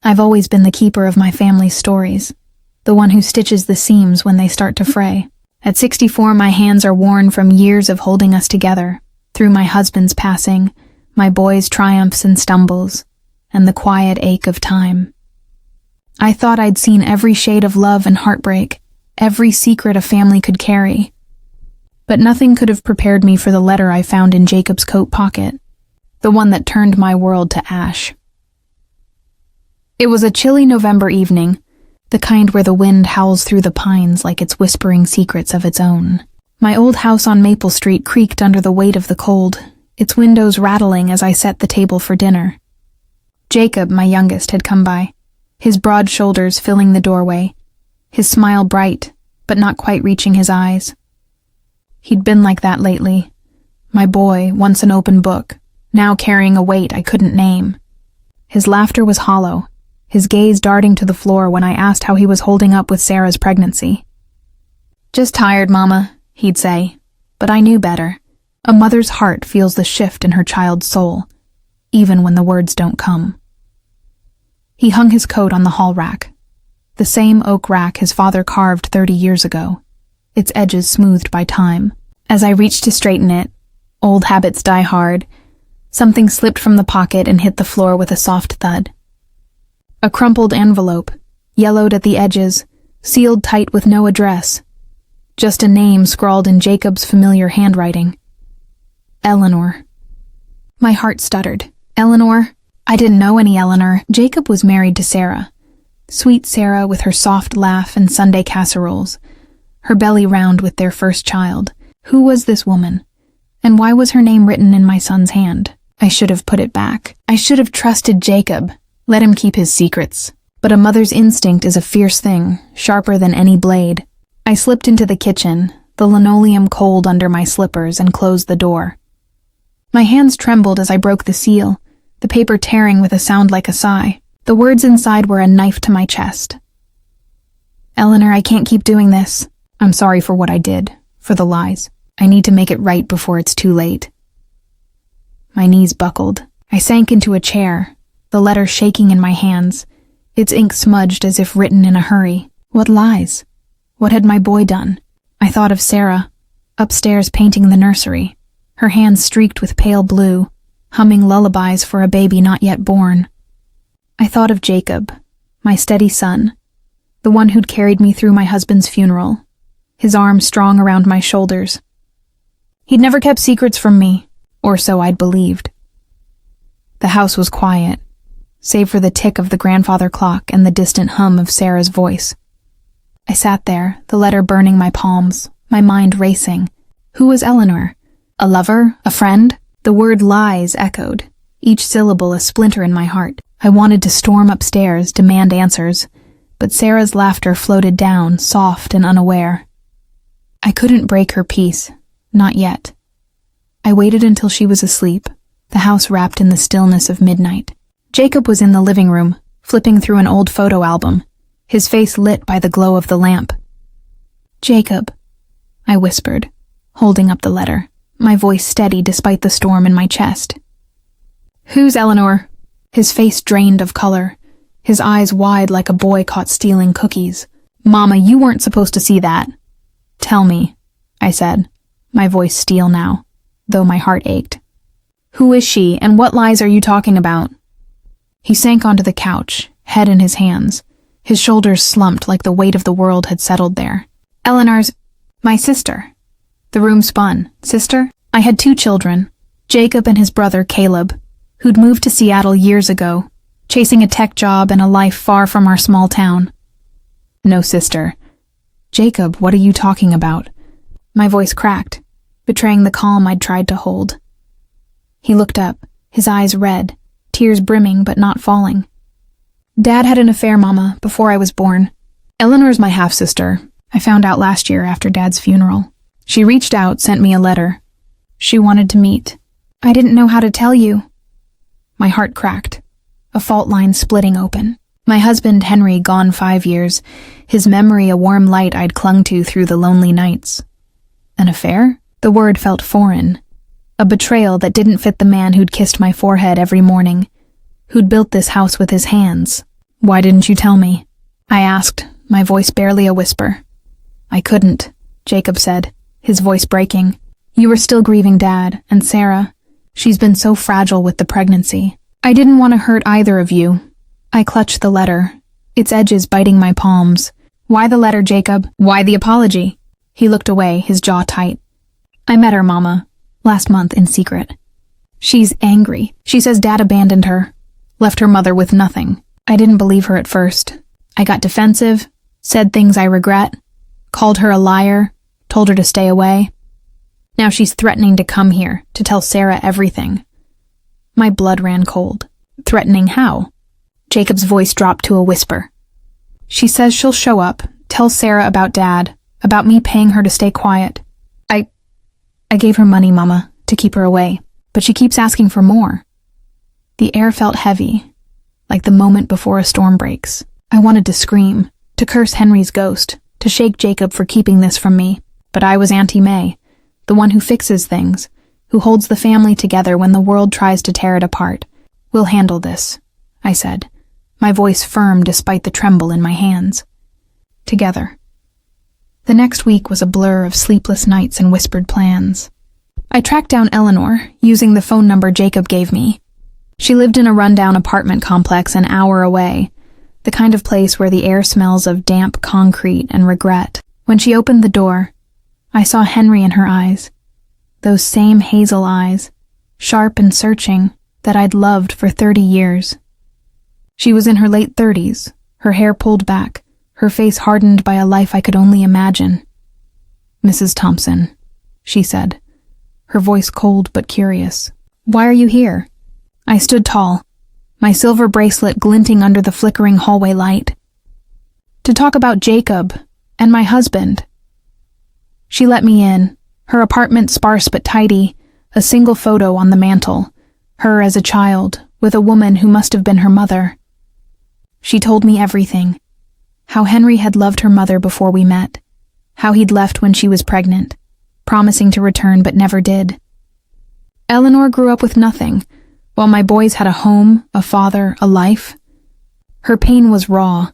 I've always been the keeper of my family's stories, the one who stitches the seams when they start to fray. At 64, my hands are worn from years of holding us together, through my husband's passing, my boys' triumphs and stumbles, and the quiet ache of time. I thought I'd seen every shade of love and heartbreak, every secret a family could carry. But nothing could have prepared me for the letter I found in Jacob's coat pocket, the one that turned my world to ash. It was a chilly November evening, the kind where the wind howls through the pines like it's whispering secrets of its own. My old house on Maple Street creaked under the weight of the cold, its windows rattling as I set the table for dinner. Jacob, my youngest, had come by, his broad shoulders filling the doorway, his smile bright, but not quite reaching his eyes. He'd been like that lately, my boy, once an open book, now carrying a weight I couldn't name. His laughter was hollow, his gaze darting to the floor when I asked how he was holding up with Sarah's pregnancy. "Just tired, Mama," he'd say, but I knew better. A mother's heart feels the shift in her child's soul, even when the words don't come. He hung his coat on the hall rack, the same oak rack his father carved 30 years ago, its edges smoothed by time. As I reached to straighten it, old habits die hard, something slipped from the pocket and hit the floor with a soft thud. A crumpled envelope, yellowed at the edges, sealed tight with no address. Just a name scrawled in Jacob's familiar handwriting. Eleanor. My heart stuttered. Eleanor? I didn't know any Eleanor. Jacob was married to Sarah. Sweet Sarah with her soft laugh and Sunday casseroles, her belly round with their first child. Who was this woman? And why was her name written in my son's hand? I should have put it back. I should have trusted Jacob, let him keep his secrets. But a mother's instinct is a fierce thing, sharper than any blade. I slipped into the kitchen, the linoleum cold under my slippers, and closed the door. My hands trembled as I broke the seal, the paper tearing with a sound like a sigh. The words inside were a knife to my chest. Eleanor, I can't keep doing this. I'm sorry for what I did, for the lies. I need to make it right before it's too late. My knees buckled. I sank into a chair, the letter shaking in my hands, its ink smudged as if written in a hurry. What lies? What had my boy done? I thought of Sarah, upstairs painting the nursery, her hands streaked with pale blue, humming lullabies for a baby not yet born. I thought of Jacob, my steady son, the one who'd carried me through my husband's funeral, his arms strong around my shoulders. He'd never kept secrets from me, or so I'd believed. The house was quiet, save for the tick of the grandfather clock and the distant hum of Sarah's voice. I sat there, the letter burning my palms, my mind racing. Who was Eleanor? A lover? A friend? The word lies echoed, each syllable a splinter in my heart. I wanted to storm upstairs, demand answers, but Sarah's laughter floated down, soft and unaware. I couldn't break her peace, not yet. I waited until she was asleep, the house wrapped in the stillness of midnight. Jacob was in the living room, flipping through an old photo album, his face lit by the glow of the lamp. Jacob, I whispered, holding up the letter, my voice steady despite the storm in my chest. Who's Eleanor? His face drained of color, his eyes wide like a boy caught stealing cookies. Mama, you weren't supposed to see that. Tell me, I said, my voice steel now, though my heart ached. Who is she, and what lies are you talking about? He sank onto the couch, head in his hands. His shoulders slumped like the weight of the world had settled there. Eleanor's my sister. The room spun. Sister? I had 2 children, Jacob and his brother Caleb, who'd moved to Seattle years ago, chasing a tech job and a life far from our small town. No sister. Jacob, what are you talking about? My voice cracked, betraying the calm I'd tried to hold. He looked up, his eyes red, tears brimming but not falling. Dad had an affair, Mama, before I was born. Eleanor's my half-sister. I found out last year after Dad's funeral. She reached out, sent me a letter. She wanted to meet. I didn't know how to tell you. My heart cracked, a fault line splitting open. My husband, Henry, gone 5 years, his memory a warm light I'd clung to through the lonely nights. An affair? The word felt foreign. A betrayal that didn't fit the man who'd kissed my forehead every morning, who'd built this house with his hands. Why didn't you tell me? I asked, my voice barely a whisper. I couldn't, Jacob said, his voice breaking. You were still grieving Dad, and Sarah. She's been so fragile with the pregnancy. I didn't want to hurt either of you. I clutched the letter, its edges biting my palms. Why the letter, Jacob? Why the apology? He looked away, his jaw tight. I met her, Mama, last month in secret. She's angry. She says Dad abandoned her, left her mother with nothing. I didn't believe her at first. I got defensive, said things I regret, called her a liar, told her to stay away. Now she's threatening to come here, to tell Sarah everything. My blood ran cold. Threatening how? Jacob's voice dropped to a whisper. She says she'll show up, tell Sarah about Dad, about me paying her to stay quiet. I gave her money, Mama, to keep her away, but she keeps asking for more. The air felt heavy, like the moment before a storm breaks. I wanted to scream, to curse Henry's ghost, to shake Jacob for keeping this from me, but I was Auntie May, the one who fixes things, who holds the family together when the world tries to tear it apart. We'll handle this, I said, my voice firm despite the tremble in my hands. Together. The next week was a blur of sleepless nights and whispered plans. I tracked down Eleanor, using the phone number Jacob gave me. She lived in a rundown apartment complex an hour away, the kind of place where the air smells of damp concrete and regret. When she opened the door, I saw Henry in her eyes, those same hazel eyes, sharp and searching, that I'd loved for 30 years. She was in her late 30s, her hair pulled back, her face hardened by a life I could only imagine. Mrs. Thompson, she said, her voice cold but curious. Why are you here? I stood tall, my silver bracelet glinting under the flickering hallway light. To talk about Jacob and my husband. She let me in, her apartment sparse but tidy, a single photo on the mantel, her as a child, with a woman who must have been her mother. She told me everything. How Henry had loved her mother before we met, how he'd left when she was pregnant, promising to return but never did. Eleanor grew up with nothing, while my boys had a home, a father, a life. Her pain was raw,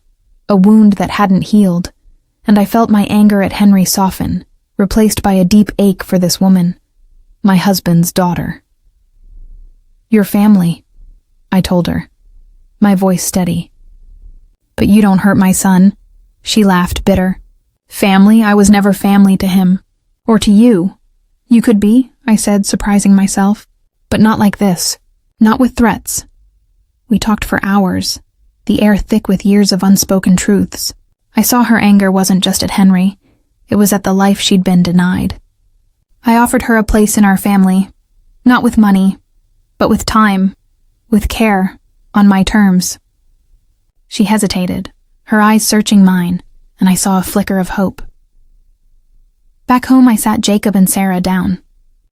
a wound that hadn't healed, and I felt my anger at Henry soften, replaced by a deep ache for this woman, my husband's daughter. Your family, I told her, my voice steady. But you don't hurt my son, she laughed, bitter. Family? I was never family to him. Or to you. You could be, I said, surprising myself. But not like this. Not with threats. We talked for hours, the air thick with years of unspoken truths. I saw her anger wasn't just at Henry. It was at the life she'd been denied. I offered her a place in our family, not with money, but with time, with care, on my terms. She hesitated, her eyes searching mine, and I saw a flicker of hope. Back home, I sat Jacob and Sarah down.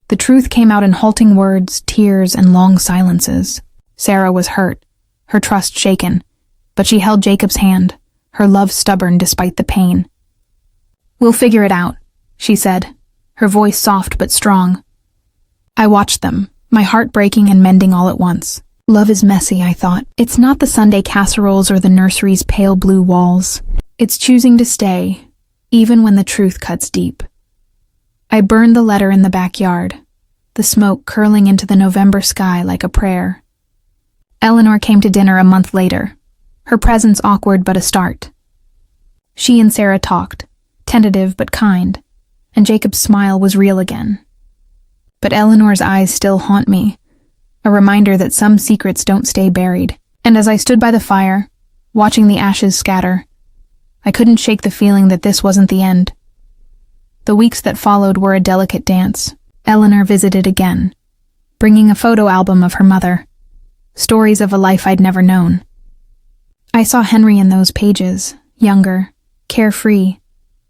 The truth came out in halting words, tears, and long silences. Sarah was hurt, her trust shaken, but she held Jacob's hand, her love stubborn despite the pain. We'll figure it out, she said, her voice soft but strong. I watched them, my heart breaking and mending all at once. Love is messy, I thought. It's not the Sunday casseroles or the nursery's pale blue walls. It's choosing to stay, even when the truth cuts deep. I burned the letter in the backyard, the smoke curling into the November sky like a prayer. Eleanor came to dinner a month later, her presence awkward but a start. She and Sarah talked, tentative but kind, and Jacob's smile was real again. But Eleanor's eyes still haunt me, a reminder that some secrets don't stay buried. And as I stood by the fire, watching the ashes scatter, I couldn't shake the feeling that this wasn't the end. The weeks that followed were a delicate dance. Eleanor visited again, bringing a photo album of her mother, stories of a life I'd never known. I saw Henry in those pages, younger, carefree,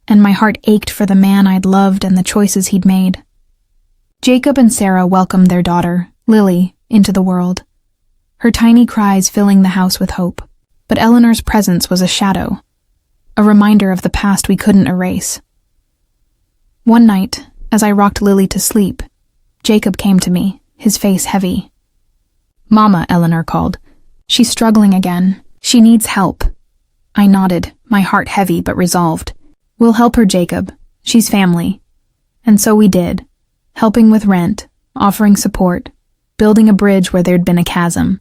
and my heart ached for the man I'd loved and the choices he'd made. Jacob and Sarah welcomed their daughter, Lily, into the world, her tiny cries filling the house with hope. But Eleanor's presence was a shadow, a reminder of the past we couldn't erase. One night, as I rocked Lily to sleep, Jacob came to me, his face heavy. "Mama," Eleanor called. "She's struggling again. She needs help. I nodded, my heart heavy but resolved. We'll help her, Jacob. She's family. And so we did, helping with rent, offering support, building a bridge where there'd been a chasm.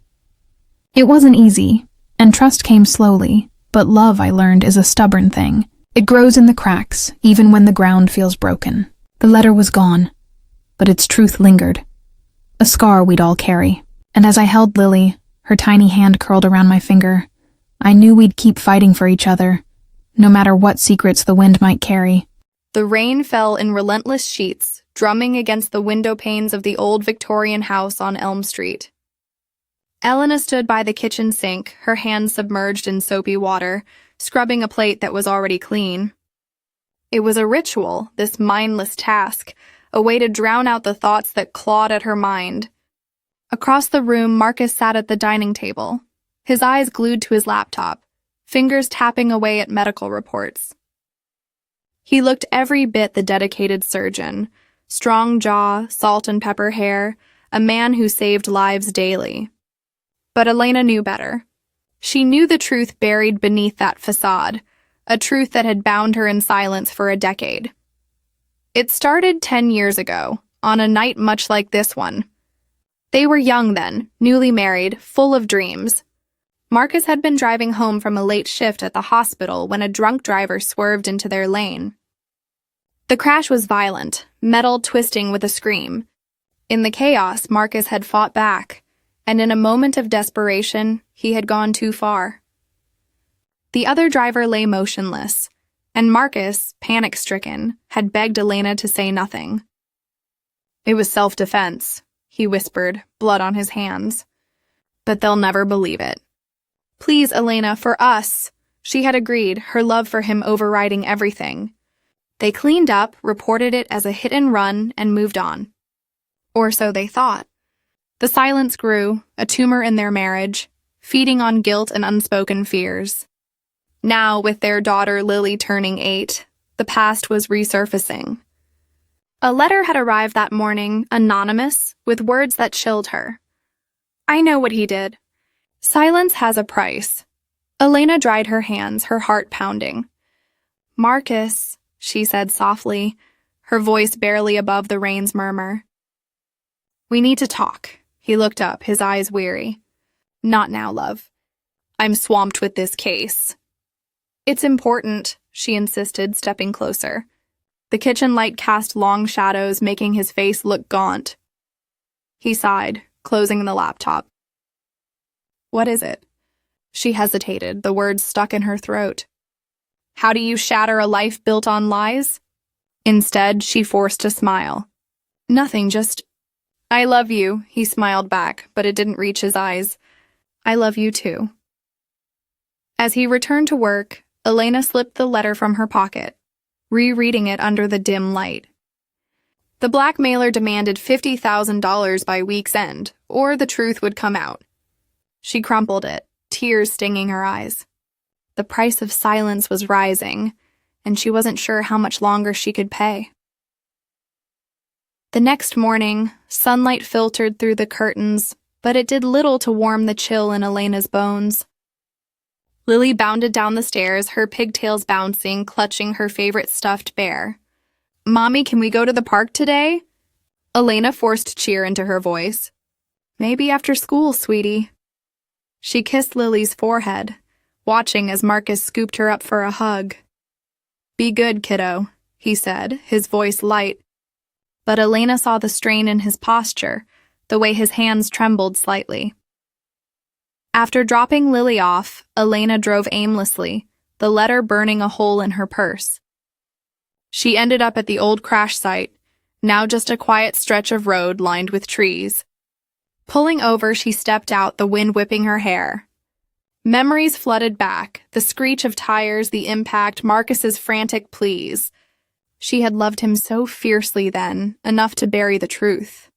It wasn't easy, and trust came slowly, but love, I learned, is a stubborn thing. It grows in the cracks, even when the ground feels broken. The letter was gone, but its truth lingered. A scar we'd all carry. And as I held Lily, her tiny hand curled around my finger, I knew we'd keep fighting for each other, no matter what secrets the wind might carry. The rain fell in relentless sheets, drumming against the window panes of the old Victorian house on Elm Street. Elena stood by the kitchen sink, her hands submerged in soapy water, scrubbing a plate that was already clean. It was a ritual, this mindless task, a way to drown out the thoughts that clawed at her mind. Across the room, Marcus sat at the dining table, his eyes glued to his laptop, fingers tapping away at medical reports. He looked every bit the dedicated surgeon, strong jaw, salt and pepper hair, a man who saved lives daily. But Elena knew better. She knew the truth buried beneath that facade, a truth that had bound her in silence for a decade. It started 10 years ago, on a night much like this one. They were young then, newly married, full of dreams. Marcus had been driving home from a late shift at the hospital when a drunk driver swerved into their lane. The crash was violent, metal twisting with a scream. In the chaos, Marcus had fought back, and in a moment of desperation, he had gone too far. The other driver lay motionless, and Marcus, panic-stricken, had begged Elena to say nothing. "It was self-defense," he whispered, blood on his hands. "But they'll never believe it." "Please, Elena, for us." She had agreed, her love for him overriding everything. They cleaned up, reported it as a hit and run, and moved on. Or so they thought. The silence grew, a tumor in their marriage, feeding on guilt and unspoken fears. Now, with their daughter Lily turning 8, the past was resurfacing. A letter had arrived that morning, anonymous, with words that chilled her. "I know what he did. Silence has a price." Elena dried her hands, her heart pounding. "Marcus," she said softly, her voice barely above the rain's murmur. "We need to talk." He looked up, his eyes weary. "Not now, love. I'm swamped with this case." "It's important," she insisted, stepping closer. The kitchen light cast long shadows, making his face look gaunt. He sighed, closing the laptop. "What is it?" She hesitated, the words stuck in her throat. "How do you shatter a life built on lies?" Instead, she forced a smile. "Nothing, just—" "I love you," he smiled back, but it didn't reach his eyes. "I love you too." As he returned to work, Elena slipped the letter from her pocket, rereading it under the dim light. The blackmailer demanded $50,000 by week's end, or the truth would come out. She crumpled it, tears stinging her eyes. The price of silence was rising, and she wasn't sure how much longer she could pay. The next morning, sunlight filtered through the curtains, but it did little to warm the chill in Elena's bones. Lily bounded down the stairs, her pigtails bouncing, clutching her favorite stuffed bear. "Mommy, can we go to the park today?" Elena forced cheer into her voice. "Maybe after school, sweetie." She kissed Lily's forehead, watching as Marcus scooped her up for a hug. "Be good, kiddo," he said, his voice light. But Elena saw the strain in his posture, the way his hands trembled slightly. After dropping Lily off, Elena drove aimlessly, the letter burning a hole in her purse. She ended up at the old crash site, now just a quiet stretch of road lined with trees. Pulling over, she stepped out, the wind whipping her hair. Memories flooded back, the screech of tires, the impact, Marcus's frantic pleas. She had loved him so fiercely then, enough to bury the truth.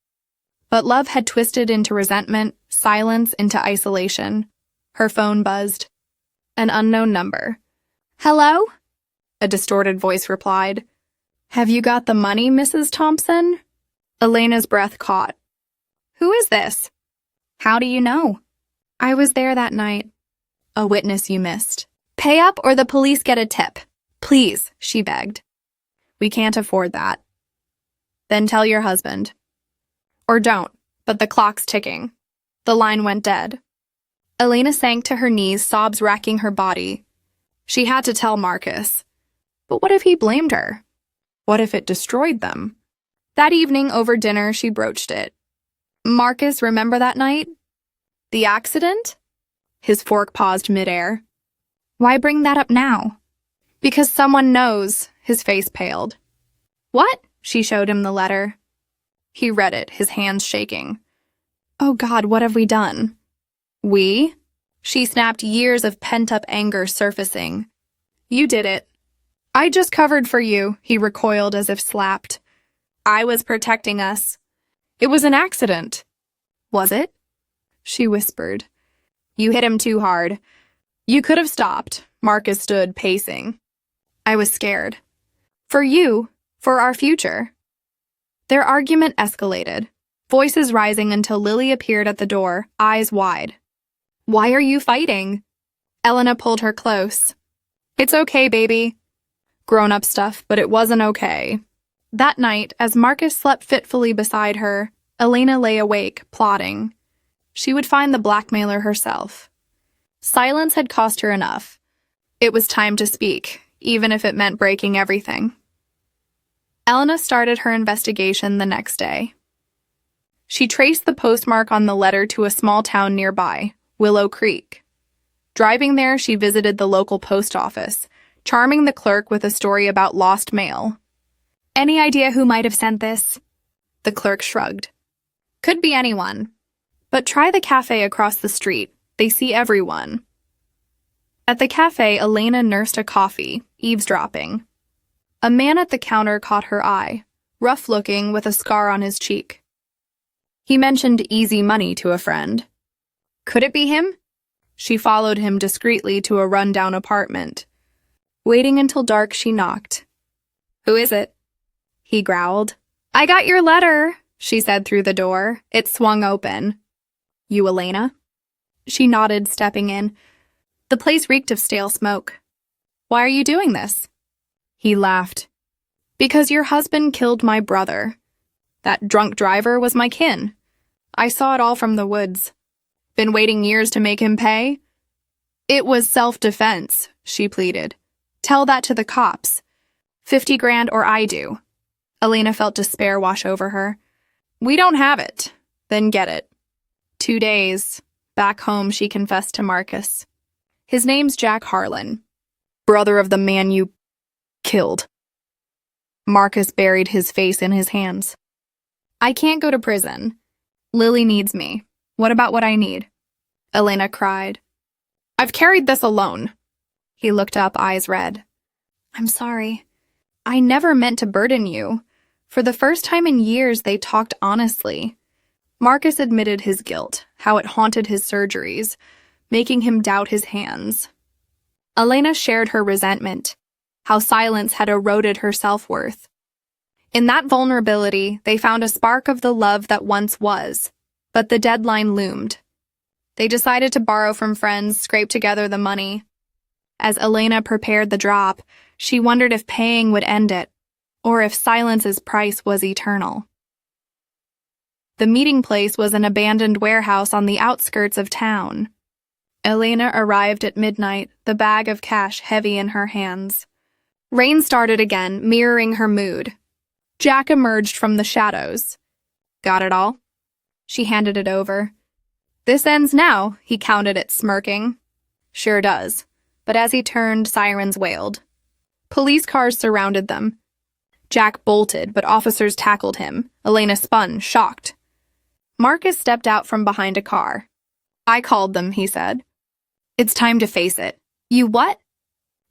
But love had twisted into resentment, silence into isolation. Her phone buzzed. An unknown number. "Hello?" A distorted voice replied. "Have you got the money, Mrs. Thompson?" Elena's breath caught. "Who is this?" "How do you know?" "I was there that night." A witness you missed. Pay up or the police get a tip. Please, she begged. We can't afford that. Then tell your husband. Or don't, but the clock's ticking. The line went dead. Elena sank to her knees, sobs racking her body. She had to tell Marcus. But what if he blamed her? What if it destroyed them? That evening over dinner, she broached it. Marcus, remember that night? The accident? His fork paused midair. Why bring that up now? Because someone knows. His face paled. What? She showed him the letter. He read it, his hands shaking. Oh God, what have we done? We? She snapped, years of pent-up anger surfacing. You did it. I just covered for you, he recoiled as if slapped. I was protecting us. It was an accident. Was it? She whispered. You hit him too hard. You could have stopped. Marcus stood, pacing. I was scared. For you, for our future. Their argument escalated, voices rising until Lily appeared at the door, eyes wide. Why are you fighting? Elena pulled her close. It's okay, baby. Grown-up stuff, but it wasn't okay. That night, as Marcus slept fitfully beside her, Elena lay awake, plotting. She would find the blackmailer herself. Silence had cost her enough. It was time to speak, even if it meant breaking everything. Elena started her investigation the next day. She traced the postmark on the letter to a small town nearby, Willow Creek. Driving there, she visited the local post office, charming the clerk with a story about lost mail. Any idea who might have sent this? The clerk shrugged. Could be anyone. But try the cafe across the street. They see everyone. At the cafe, Elena nursed a coffee, eavesdropping. A man at the counter caught her eye, rough-looking with a scar on his cheek. He mentioned easy money to a friend. Could it be him? She followed him discreetly to a run-down apartment. Waiting until dark, she knocked. Who is it? He growled. I got your letter, she said through the door. It swung open. You Elena? She nodded, stepping in. The place reeked of stale smoke. Why are you doing this? He laughed. Because your husband killed my brother. That drunk driver was my kin. I saw it all from the woods. Been waiting years to make him pay? It was self-defense, she pleaded. Tell that to the cops. 50 grand or I do. Elena felt despair wash over her. We don't have it. Then get it. 2 days. Back home, she confessed to Marcus. His name's Jack Harlan. Brother of the man you killed. Marcus buried his face in his hands. I can't go to prison. Lily needs me. What about what I need? Elena cried. I've carried this alone. He looked up, eyes red. I'm sorry. I never meant to burden you. For the first time in years, they talked honestly. Marcus admitted his guilt, how it haunted his surgeries, making him doubt his hands. Elena shared her resentment, how silence had eroded her self-worth. In that vulnerability, they found a spark of the love that once was, but the deadline loomed. They decided to borrow from friends, scrape together the money. As Elena prepared the drop, she wondered if paying would end it, or if silence's price was eternal. The meeting place was an abandoned warehouse on the outskirts of town. Elena arrived at midnight, the bag of cash heavy in her hands. Rain started again, mirroring her mood. Jack emerged from the shadows. Got it all? She handed it over. This ends now, he counted it, smirking. Sure does. But as he turned, sirens wailed. Police cars surrounded them. Jack bolted, but officers tackled him. Elena spun, shocked. Marcus stepped out from behind a car. I called them, he said. It's time to face it. You what?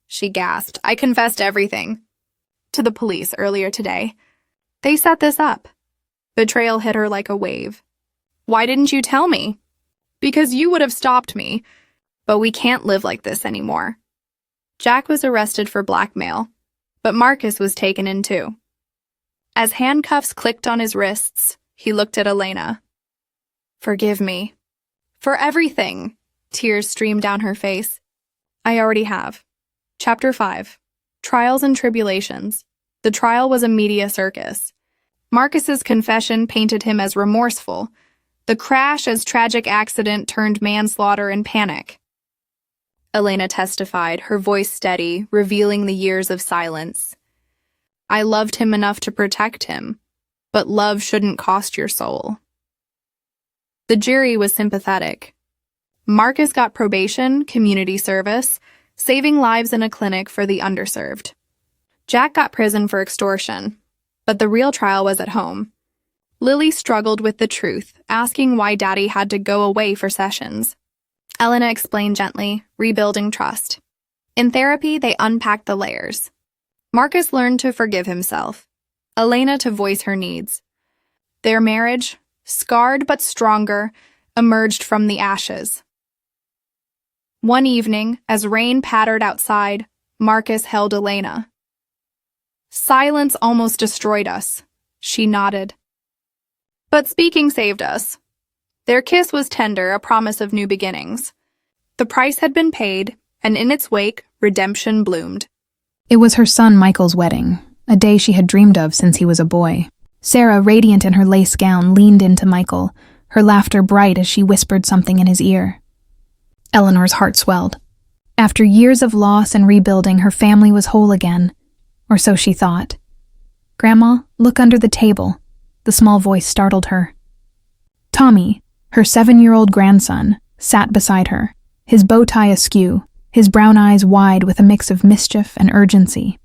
She gasped. I confessed everything. To the police earlier today. They set this up. Betrayal hit her like a wave. Why didn't you tell me? Because you would have stopped me. But we can't live like this anymore. Jack was arrested for blackmail, but Marcus was taken in too. As handcuffs clicked on his wrists, he looked at Elena. Forgive me. For everything. Tears streamed down her face. I already have. Chapter 5. Trials and Tribulations. The trial was a media circus. Marcus's confession painted him as remorseful. The crash as tragic accident turned manslaughter and panic. Elena testified, her voice steady, revealing the years of silence. I loved him enough to protect him, but love shouldn't cost your soul. The jury was sympathetic. Marcus got probation, community service, saving lives in a clinic for the underserved. Jack got prison for extortion, but the real trial was at home. Lily struggled with the truth, asking why Daddy had to go away for sessions. Elena explained gently, rebuilding trust. In therapy, they unpacked the layers. Marcus learned to forgive himself. Elena to voice her needs. Their marriage, scarred but stronger, emerged from the ashes. One evening, as rain pattered outside, Marcus held Elena. Silence almost destroyed us, she nodded. But speaking saved us. Their kiss was tender, a promise of new beginnings. The price had been paid, and in its wake, redemption bloomed. It was her son Michael's wedding, a day she had dreamed of since he was a boy. Sarah, radiant in her lace gown, leaned into Michael, her laughter bright as she whispered something in his ear. Eleanor's heart swelled. After years of loss and rebuilding, her family was whole again, or so she thought. "Grandma, look under the table." The small voice startled her. Tommy, her 7-year-old grandson, sat beside her, his bow tie askew, his brown eyes wide with a mix of mischief and urgency.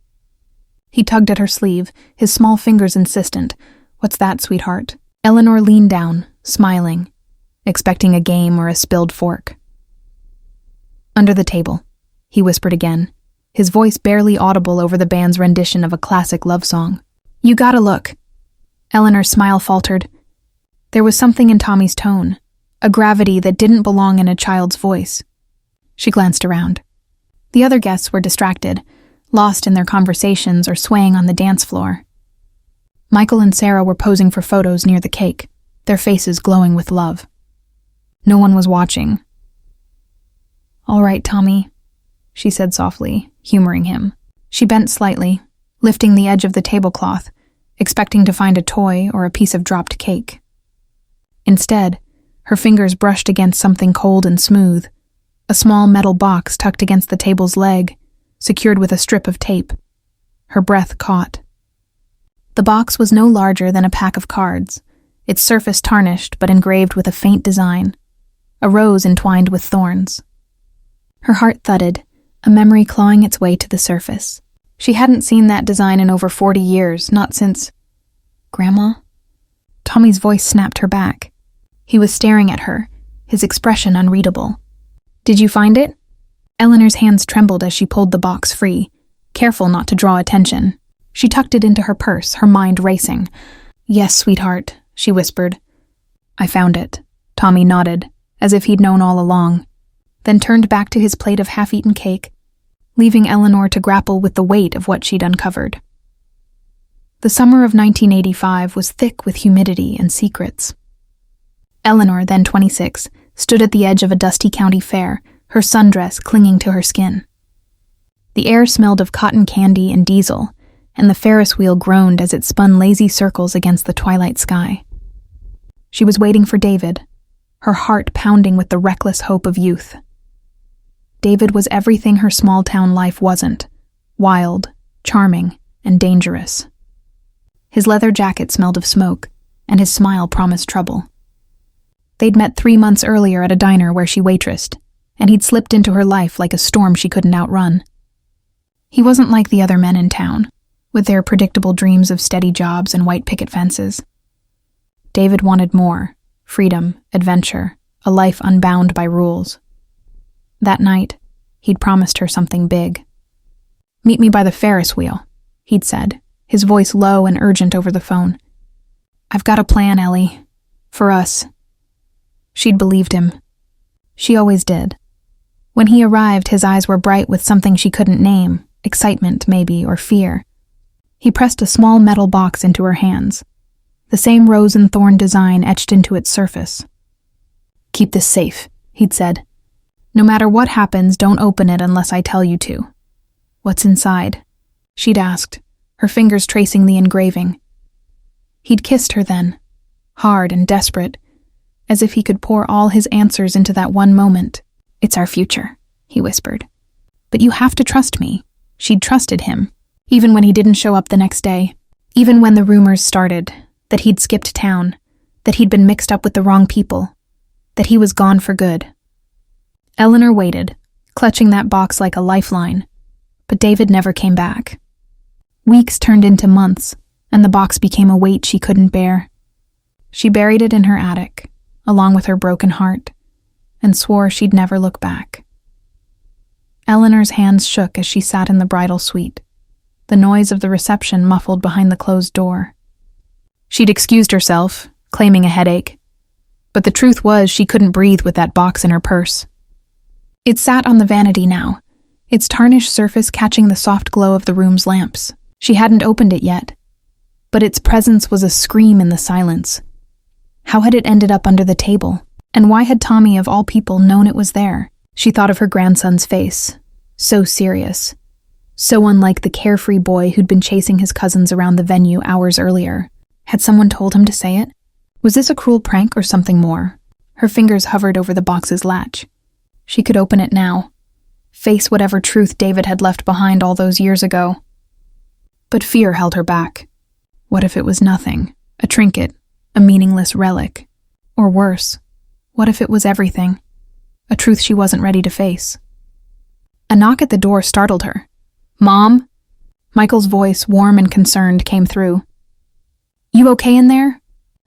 He tugged at her sleeve, his small fingers insistent. "What's that, sweetheart?" Eleanor leaned down, smiling, expecting a game or a spilled fork. "Under the table," he whispered again, his voice barely audible over the band's rendition of a classic love song. "You gotta look." Eleanor's smile faltered. There was something in Tommy's tone, a gravity that didn't belong in a child's voice. She glanced around. The other guests were distracted, lost in their conversations or swaying on the dance floor. Michael and Sarah were posing for photos near the cake, their faces glowing with love. No one was watching. "All right, Tommy," she said softly, humoring him. She bent slightly, lifting the edge of the tablecloth, expecting to find a toy or a piece of dropped cake. Instead, her fingers brushed against something cold and smooth, a small metal box tucked against the table's leg, secured with a strip of tape. Her breath caught. The box was no larger than a pack of cards, its surface tarnished but engraved with a faint design, a rose entwined with thorns. Her heart thudded, a memory clawing its way to the surface. She hadn't seen that design in over 40 years, not since... "Grandma?" Tommy's voice snapped her back. He was staring at her, his expression unreadable. "Did you find it?" Eleanor's hands trembled as she pulled the box free, careful not to draw attention. She tucked it into her purse, her mind racing. "Yes, sweetheart," she whispered. "I found it." Tommy nodded, as if he'd known all along, then turned back to his plate of half-eaten cake, leaving Eleanor to grapple with the weight of what she'd uncovered. The summer of 1985 was thick with humidity and secrets. Eleanor, then 26, stood at the edge of a dusty county fair, her sundress clinging to her skin. The air smelled of cotton candy and diesel, and the Ferris wheel groaned as it spun lazy circles against the twilight sky. She was waiting for David, her heart pounding with the reckless hope of youth. David was everything her small-town life wasn't: wild, charming, and dangerous. His leather jacket smelled of smoke, and his smile promised trouble. They'd met 3 months earlier at a diner where she waitressed, and he'd slipped into her life like a storm she couldn't outrun. He wasn't like the other men in town, with their predictable dreams of steady jobs and white picket fences. David wanted more: freedom, adventure, a life unbound by rules. That night, he'd promised her something big. "Meet me by the Ferris wheel," he'd said, his voice low and urgent over the phone. "I've got a plan, Ellie. For us." She'd believed him. She always did. When he arrived, his eyes were bright with something she couldn't name, excitement maybe, or fear. He pressed a small metal box into her hands, the same rose and thorn design etched into its surface. "Keep this safe," he'd said. No matter what happens, don't open it unless I tell you to. What's inside? She'd asked, her fingers tracing the engraving. He'd kissed her then, hard and desperate, as if he could pour all his answers into that one moment. It's our future, he whispered. But you have to trust me. She'd trusted him, even when he didn't show up the next day, even when the rumors started, that he'd skipped town, that he'd been mixed up with the wrong people, that he was gone for good. Eleanor waited, clutching that box like a lifeline, but David never came back. Weeks turned into months, and the box became a weight she couldn't bear. She buried it in her attic, along with her broken heart, and swore she'd never look back. Eleanor's hands shook as she sat in the bridal suite, the noise of the reception muffled behind the closed door. She'd excused herself, claiming a headache, but the truth was she couldn't breathe with that box in her purse. It sat on the vanity now, its tarnished surface catching the soft glow of the room's lamps. She hadn't opened it yet, but its presence was a scream in the silence. How had it ended up under the table? And why had Tommy, of all people, known it was there? She thought of her grandson's face, so serious, so unlike the carefree boy who'd been chasing his cousins around the venue hours earlier. Had someone told him to say it? Was this a cruel prank or something more? Her fingers hovered over the box's latch. She could open it now, face whatever truth David had left behind all those years ago. But fear held her back. What if it was nothing? A trinket, a meaningless relic? Or worse, what if it was everything? A truth she wasn't ready to face. A knock at the door startled her. "Mom?" Michael's voice, warm and concerned, came through. "You okay in there?"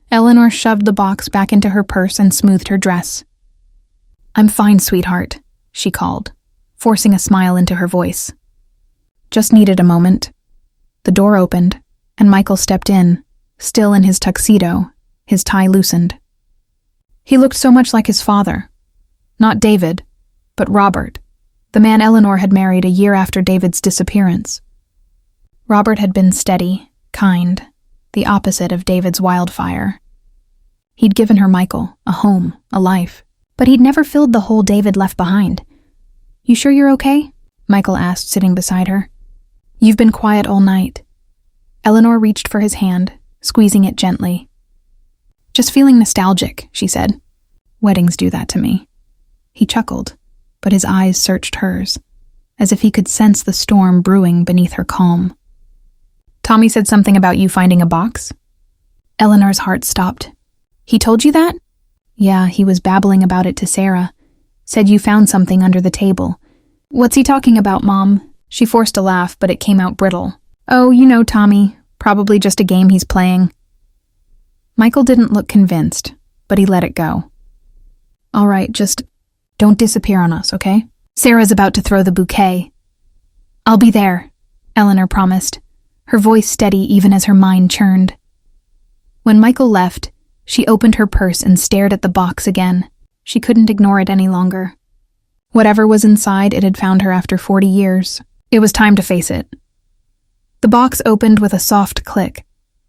Eleanor shoved the box back into her purse and smoothed her dress. "I'm fine, sweetheart," she called, forcing a smile into her voice. Just needed a moment. The door opened, and Michael stepped in, still in his tuxedo, his tie loosened. He looked so much like his father. Not David, but Robert, the man Eleanor had married a year after David's disappearance. Robert had been steady, kind, the opposite of David's wildfire. He'd given her Michael, a home, a life, but he'd never filled the hole David left behind. "You sure you're okay?" Michael asked, sitting beside her. "You've been quiet all night." Eleanor reached for his hand, squeezing it gently. "Just feeling nostalgic," she said. "Weddings do that to me." He chuckled, but his eyes searched hers, as if he could sense the storm brewing beneath her calm. "Tommy said something about you finding a box?" Eleanor's heart stopped. "He told you that?" "Yeah, he was babbling about it to Sarah. Said you found something under the table." "What's he talking about, Mom?" She forced a laugh, but it came out brittle. "Oh, you know Tommy. Probably just a game he's playing." Michael didn't look convinced, but he let it go. "All right, just don't disappear on us, okay? Sarah's about to throw the bouquet." "I'll be there," Eleanor promised, her voice steady even as her mind churned. When Michael left, she opened her purse and stared at the box again. She couldn't ignore it any longer. Whatever was inside, it had found her after 40 years. It was time to face it. The box opened with a soft click,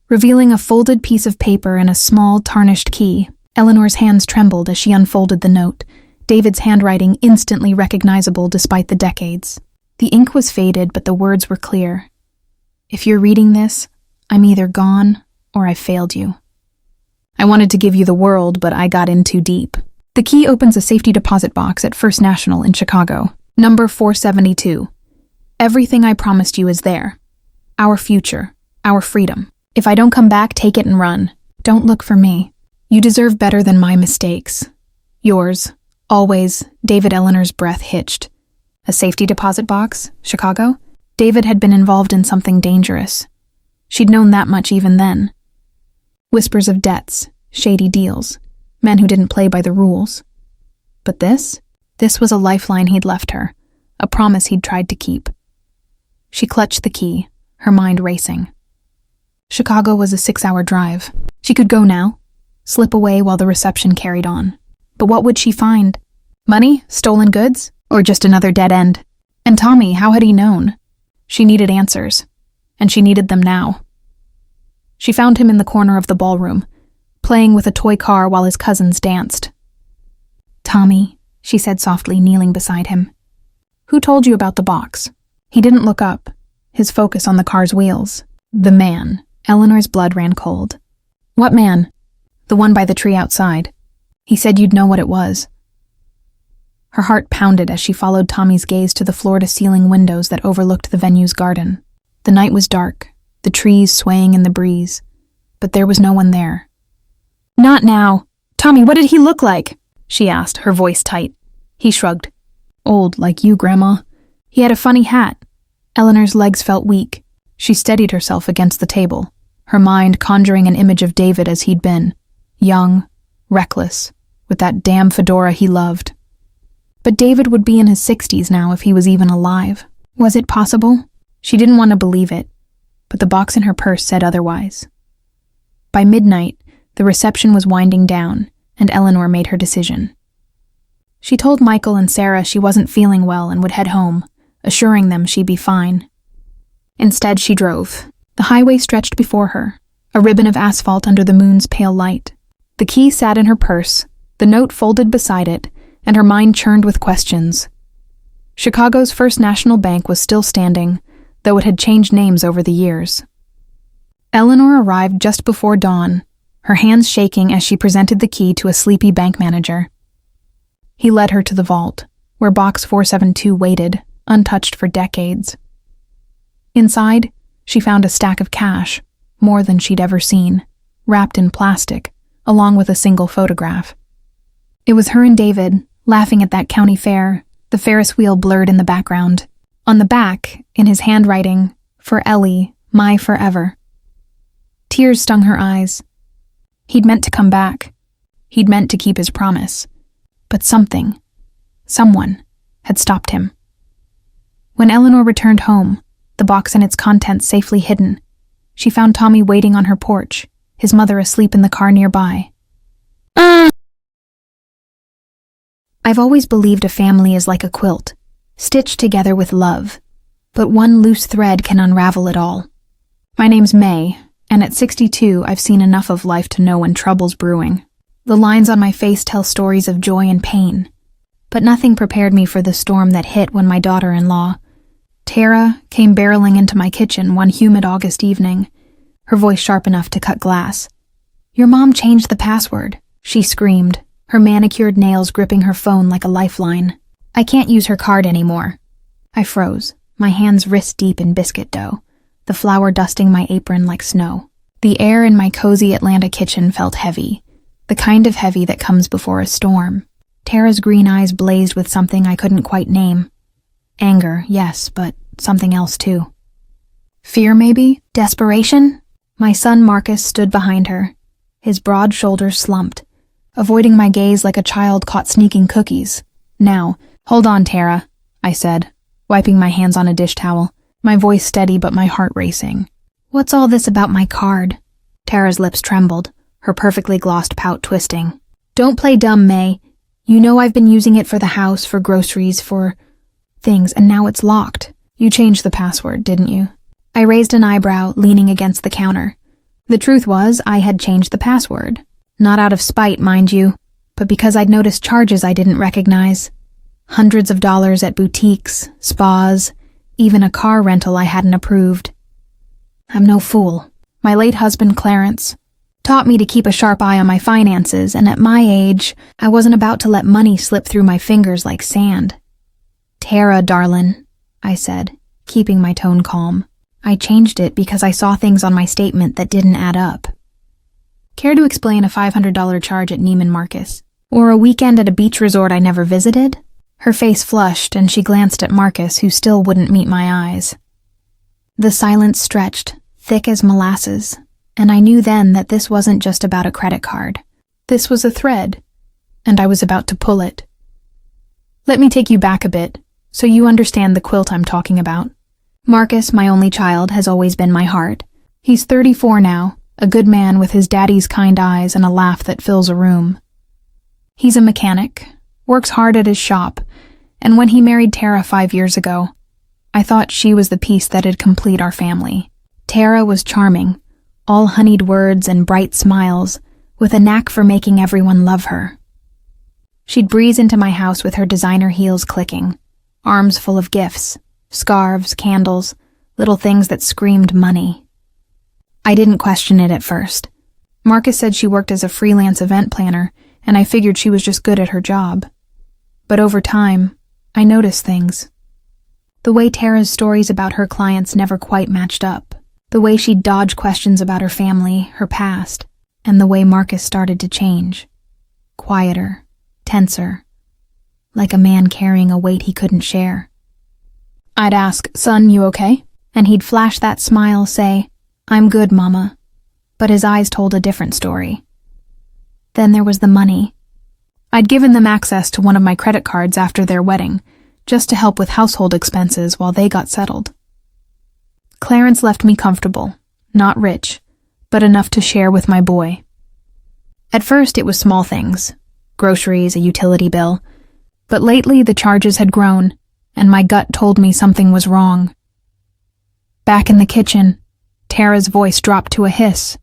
revealing a folded piece of paper and a small, tarnished key. Eleanor's hands trembled as she unfolded the note, David's handwriting instantly recognizable despite the decades. The ink was faded, but the words were clear. "If you're reading this, I'm either gone or I failed you. I wanted to give you the world, but I got in too deep." The key opens a safety deposit box at First National in Chicago. Number 472. "Everything I promised you is there. Our future, our freedom. If I don't come back, take it and run. Don't look for me. You deserve better than my mistakes. Yours, always." David. Eleanor's breath hitched. A safety deposit box? Chicago? David had been involved in something dangerous. She'd known that much even then. Whispers of debts, shady deals, men who didn't play by the rules. But this was a lifeline he'd left her, a promise he'd tried to keep. She clutched the key, her mind racing. Chicago was a 6-hour drive. She could go now, slip away while the reception carried on. But what would she find? Money? Stolen goods? Or just another dead end? And Tommy, how had he known? She needed answers, and she needed them now. She found him in the corner of the ballroom, playing with a toy car while his cousins danced. "Tommy," she said softly, kneeling beside him. Who told you about the box? He didn't look up, his focus on the car's wheels. The man. Eleanor's blood ran cold. What man? The one by the tree outside. He said you'd know what it was. Her heart pounded as she followed Tommy's gaze to the floor-to-ceiling windows that overlooked the venue's garden. The night was dark, the trees swaying in the breeze, but there was no one there. Not now. Tommy, what did he look like? She asked, her voice tight. He shrugged. Old, like you, Grandma. He had a funny hat. Eleanor's legs felt weak. She steadied herself against the table, her mind conjuring an image of David as he'd been. Young, reckless, with that damn fedora he loved. But David would be in his 60s now if he was even alive. Was it possible? She didn't want to believe it, but the box in her purse said otherwise. By midnight, the reception was winding down, and Eleanor made her decision. She told Michael and Sarah she wasn't feeling well and would head home, assuring them she'd be fine. Instead, she drove. The highway stretched before her, a ribbon of asphalt under the moon's pale light. The key sat in her purse, the note folded beside it, and her mind churned with questions. Chicago's First National Bank was still standing, though it had changed names over the years. Eleanor arrived just before dawn, her hands shaking as she presented the key to a sleepy bank manager. He led her to the vault, where Box 472 waited, untouched for decades. Inside, she found a stack of cash, more than she'd ever seen, wrapped in plastic, along with a single photograph. It was her and David, laughing at that county fair, the Ferris wheel blurred in the background. On the back, in his handwriting, for Ellie, my forever. Tears stung her eyes. He'd meant to come back. He'd meant to keep his promise. But someone, had stopped him. When Eleanor returned home, the box and its contents safely hidden, she found Tommy waiting on her porch, his mother asleep in the car nearby. I've always believed a family is like a quilt, stitched together with love, but one loose thread can unravel it all. My name's May, and at 62 I've seen enough of life to know when trouble's brewing. The lines on my face tell stories of joy and pain, but nothing prepared me for the storm that hit when my daughter-in-law, Tara, came barreling into my kitchen one humid August evening, her voice sharp enough to cut glass. Your mom changed the password, she screamed, her manicured nails gripping her phone like a lifeline. I can't use her card anymore. I froze, my hands wrist-deep in biscuit dough, the flour dusting my apron like snow. The air in my cozy Atlanta kitchen felt heavy, the kind of heavy that comes before a storm. Tara's green eyes blazed with something I couldn't quite name. Anger, yes, but something else too. Fear, maybe? Desperation? My son Marcus stood behind her, his broad shoulders slumped, avoiding my gaze like a child caught sneaking cookies. Now, hold on, Tara, I said, wiping my hands on a dish towel, my voice steady but my heart racing. What's all this about my card? Tara's lips trembled, her perfectly glossed pout twisting. Don't play dumb, May. You know I've been using it for the house, for groceries, for things, and now it's locked. You changed the password, didn't you? I raised an eyebrow, leaning against the counter. The truth was, I had changed the password. Not out of spite, mind you, but because I'd noticed charges I didn't recognize. Hundreds of dollars at boutiques, spas, even a car rental I hadn't approved. I'm no fool. My late husband, Clarence, taught me to keep a sharp eye on my finances, and at my age, I wasn't about to let money slip through my fingers like sand. Tara, darlin', I said, keeping my tone calm. I changed it because I saw things on my statement that didn't add up. Care to explain a $500 charge at Neiman Marcus? Or a weekend at a beach resort I never visited? Her face flushed, and she glanced at Marcus, who still wouldn't meet my eyes. The silence stretched, thick as molasses, and I knew then that this wasn't just about a credit card. This was a thread, and I was about to pull it. Let me take you back a bit, so you understand the quilt I'm talking about. Marcus, my only child, has always been my heart. He's 34 now, a good man with his daddy's kind eyes and a laugh that fills a room. He's a mechanic, works hard at his shop, and when he married Tara 5 years ago, I thought she was the piece that'd complete our family. Tara was charming, all honeyed words and bright smiles, with a knack for making everyone love her. She'd breeze into my house with her designer heels clicking, arms full of gifts, scarves, candles, little things that screamed money. I didn't question it at first. Marcus said she worked as a freelance event planner, and I figured she was just good at her job. But over time, I noticed things. The way Tara's stories about her clients never quite matched up. The way she'd dodge questions about her family, her past, and the way Marcus started to change. Quieter, tenser, like a man carrying a weight he couldn't share. I'd ask, "Son, you okay?" And he'd flash that smile, say, "I'm good, Mama." But his eyes told a different story. Then there was the money. I'd given them access to one of my credit cards after their wedding, just to help with household expenses while they got settled. Clarence left me comfortable, not rich, but enough to share with my boy. At first it was small things, groceries, a utility bill, but lately the charges had grown, and my gut told me something was wrong. Back in the kitchen, Tara's voice dropped to a hiss.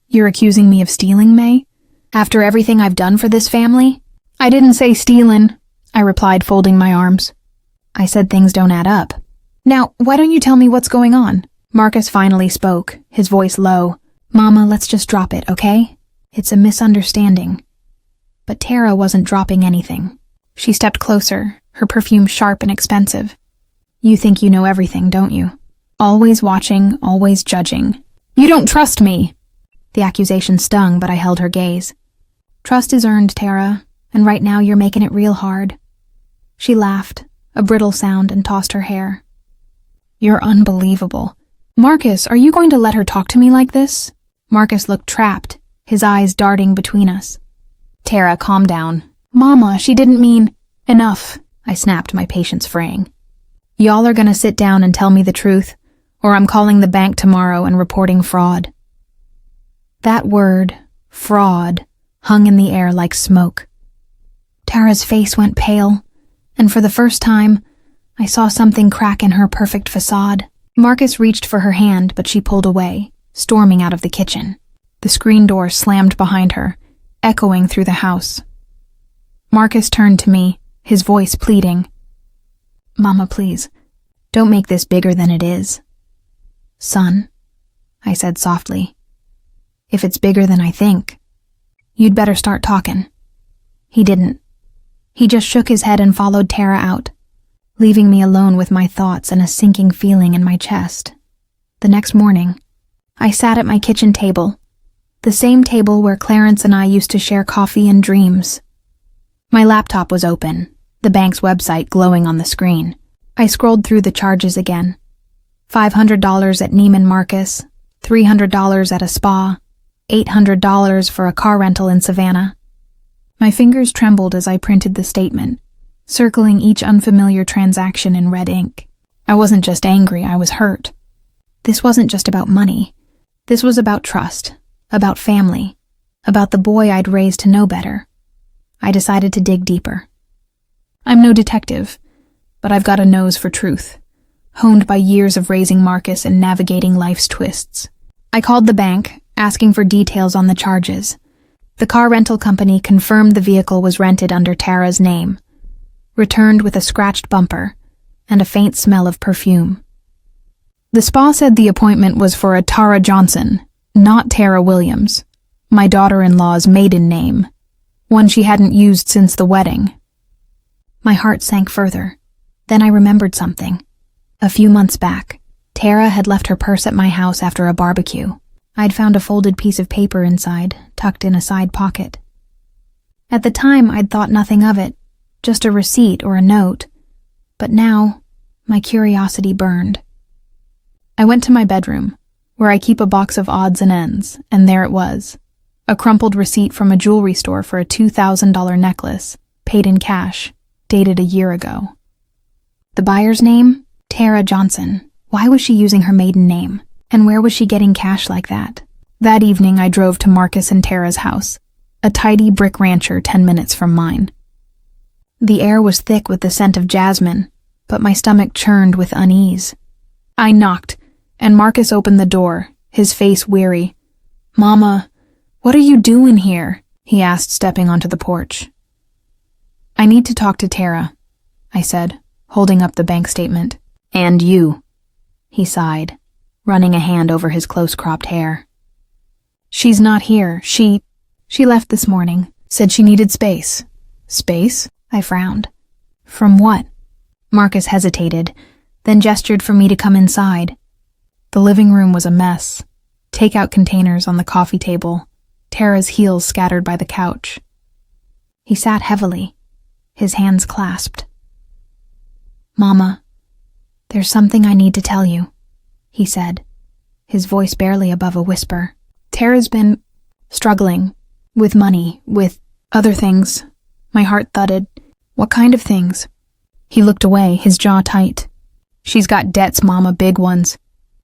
"You're accusing me of stealing, May? After everything I've done for this family?" "I didn't say stealin'," I replied, folding my arms. "I said things don't add up. Now, why don't you tell me what's going on?" Marcus finally spoke, his voice low. "Mama, let's just drop it, okay? It's a misunderstanding." But Tara wasn't dropping anything. She stepped closer, her perfume sharp and expensive. "You think you know everything, don't you? Always watching, always judging. You don't trust me!" The accusation stung, but I held her gaze. "Trust is earned, Tara, and right now you're making it real hard." She laughed, a brittle sound, and tossed her hair. "You're unbelievable. Marcus, are you going to let her talk to me like this?" Marcus looked trapped, his eyes darting between us. "Tara, calm down." "Mama, she didn't mean—" "Enough," I snapped, my patience fraying. "Y'all are gonna sit down and tell me the truth, or I'm calling the bank tomorrow and reporting fraud." That word, fraud, hung in the air like smoke. Tara's face went pale, and for the first time, I saw something crack in her perfect facade. Marcus reached for her hand, but she pulled away, storming out of the kitchen. The screen door slammed behind her, echoing through the house. Marcus turned to me, his voice pleading. "Mama, please, don't make this bigger than it is." "Son," I said softly, "if it's bigger than I think, you'd better start talking." He didn't. He just shook his head and followed Tara out, leaving me alone with my thoughts and a sinking feeling in my chest. The next morning, I sat at my kitchen table, the same table where Clarence and I used to share coffee and dreams. My laptop was open, the bank's website glowing on the screen. I scrolled through the charges again. $500 at Neiman Marcus, $300 at a spa, $800 for a car rental in Savannah. My fingers trembled as I printed the statement, circling each unfamiliar transaction in red ink. I wasn't just angry, I was hurt. This wasn't just about money. This was about trust, about family, about the boy I'd raised to know better. I decided to dig deeper. I'm no detective, but I've got a nose for truth, honed by years of raising Marcus and navigating life's twists. I called the bank, asking for details on the charges. The car rental company confirmed the vehicle was rented under Tara's name, returned with a scratched bumper and a faint smell of perfume. The spa said the appointment was for a Tara Johnson, not Tara Williams, my daughter-in-law's maiden name, one she hadn't used since the wedding. My heart sank further. Then I remembered something. A few months back, Tara had left her purse at my house after a barbecue. I'd found a folded piece of paper inside, tucked in a side pocket. At the time, I'd thought nothing of it, just a receipt or a note. But now, my curiosity burned. I went to my bedroom, where I keep a box of odds and ends, and there it was. A crumpled receipt from a jewelry store for a $2,000 necklace, paid in cash, dated a year ago. The buyer's name? Tara Johnson. Why was she using her maiden name? And where was she getting cash like that? That evening I drove to Marcus and Tara's house, a tidy brick rancher 10 minutes from mine. The air was thick with the scent of jasmine, but my stomach churned with unease. I knocked, and Marcus opened the door, his face weary. "Mama, what are you doing here?" he asked, stepping onto the porch. I need to talk to Tara, I said, holding up the bank statement. And you, he sighed, running a hand over his close-cropped hair. She's not here. She left this morning, said she needed space. Space? I frowned. From what? Marcus hesitated, then gestured for me to come inside. The living room was a mess. Takeout containers on the coffee table, Tara's heels scattered by the couch. He sat heavily, his hands clasped. Mama, there's something I need to tell you, he said, his voice barely above a whisper. Tara's been struggling with money, with other things. My heart thudded. What kind of things? He looked away, his jaw tight. She's got debts, Mama, big ones.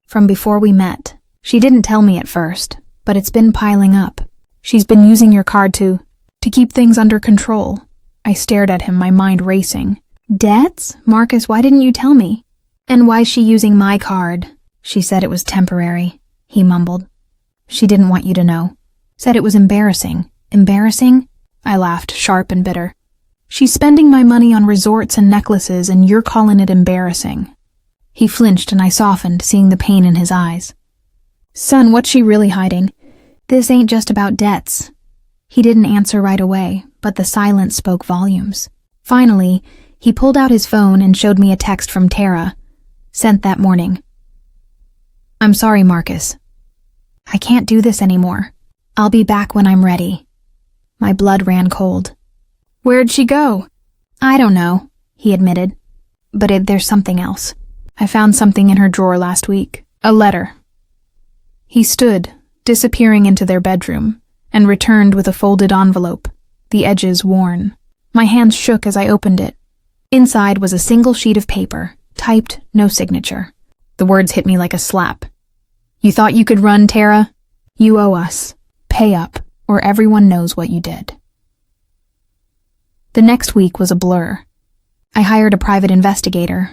From before we met. She didn't tell me at first, but it's been piling up. She's been using your card to keep things under control. I stared at him, my mind racing. Debts? Marcus, why didn't you tell me? And why's she using my card? She said it was temporary, he mumbled. She didn't want you to know. Said it was embarrassing. Embarrassing? I laughed, sharp and bitter. She's spending my money on resorts and necklaces, and you're calling it embarrassing. He flinched and I softened, seeing the pain in his eyes. Son, what's she really hiding? This ain't just about debts. He didn't answer right away, but the silence spoke volumes. Finally, he pulled out his phone and showed me a text from Tara, sent that morning. I'm sorry, Marcus. I can't do this anymore. I'll be back when I'm ready. My blood ran cold. Where'd she go? I don't know, he admitted. But there's something else. I found something in her drawer last week. A letter. He stood, disappearing into their bedroom, and returned with a folded envelope, the edges worn. My hands shook as I opened it. Inside was a single sheet of paper, typed, no signature. The words hit me like a slap. You thought you could run, Tara? You owe us. Pay up, or everyone knows what you did. The next week was a blur. I hired a private investigator,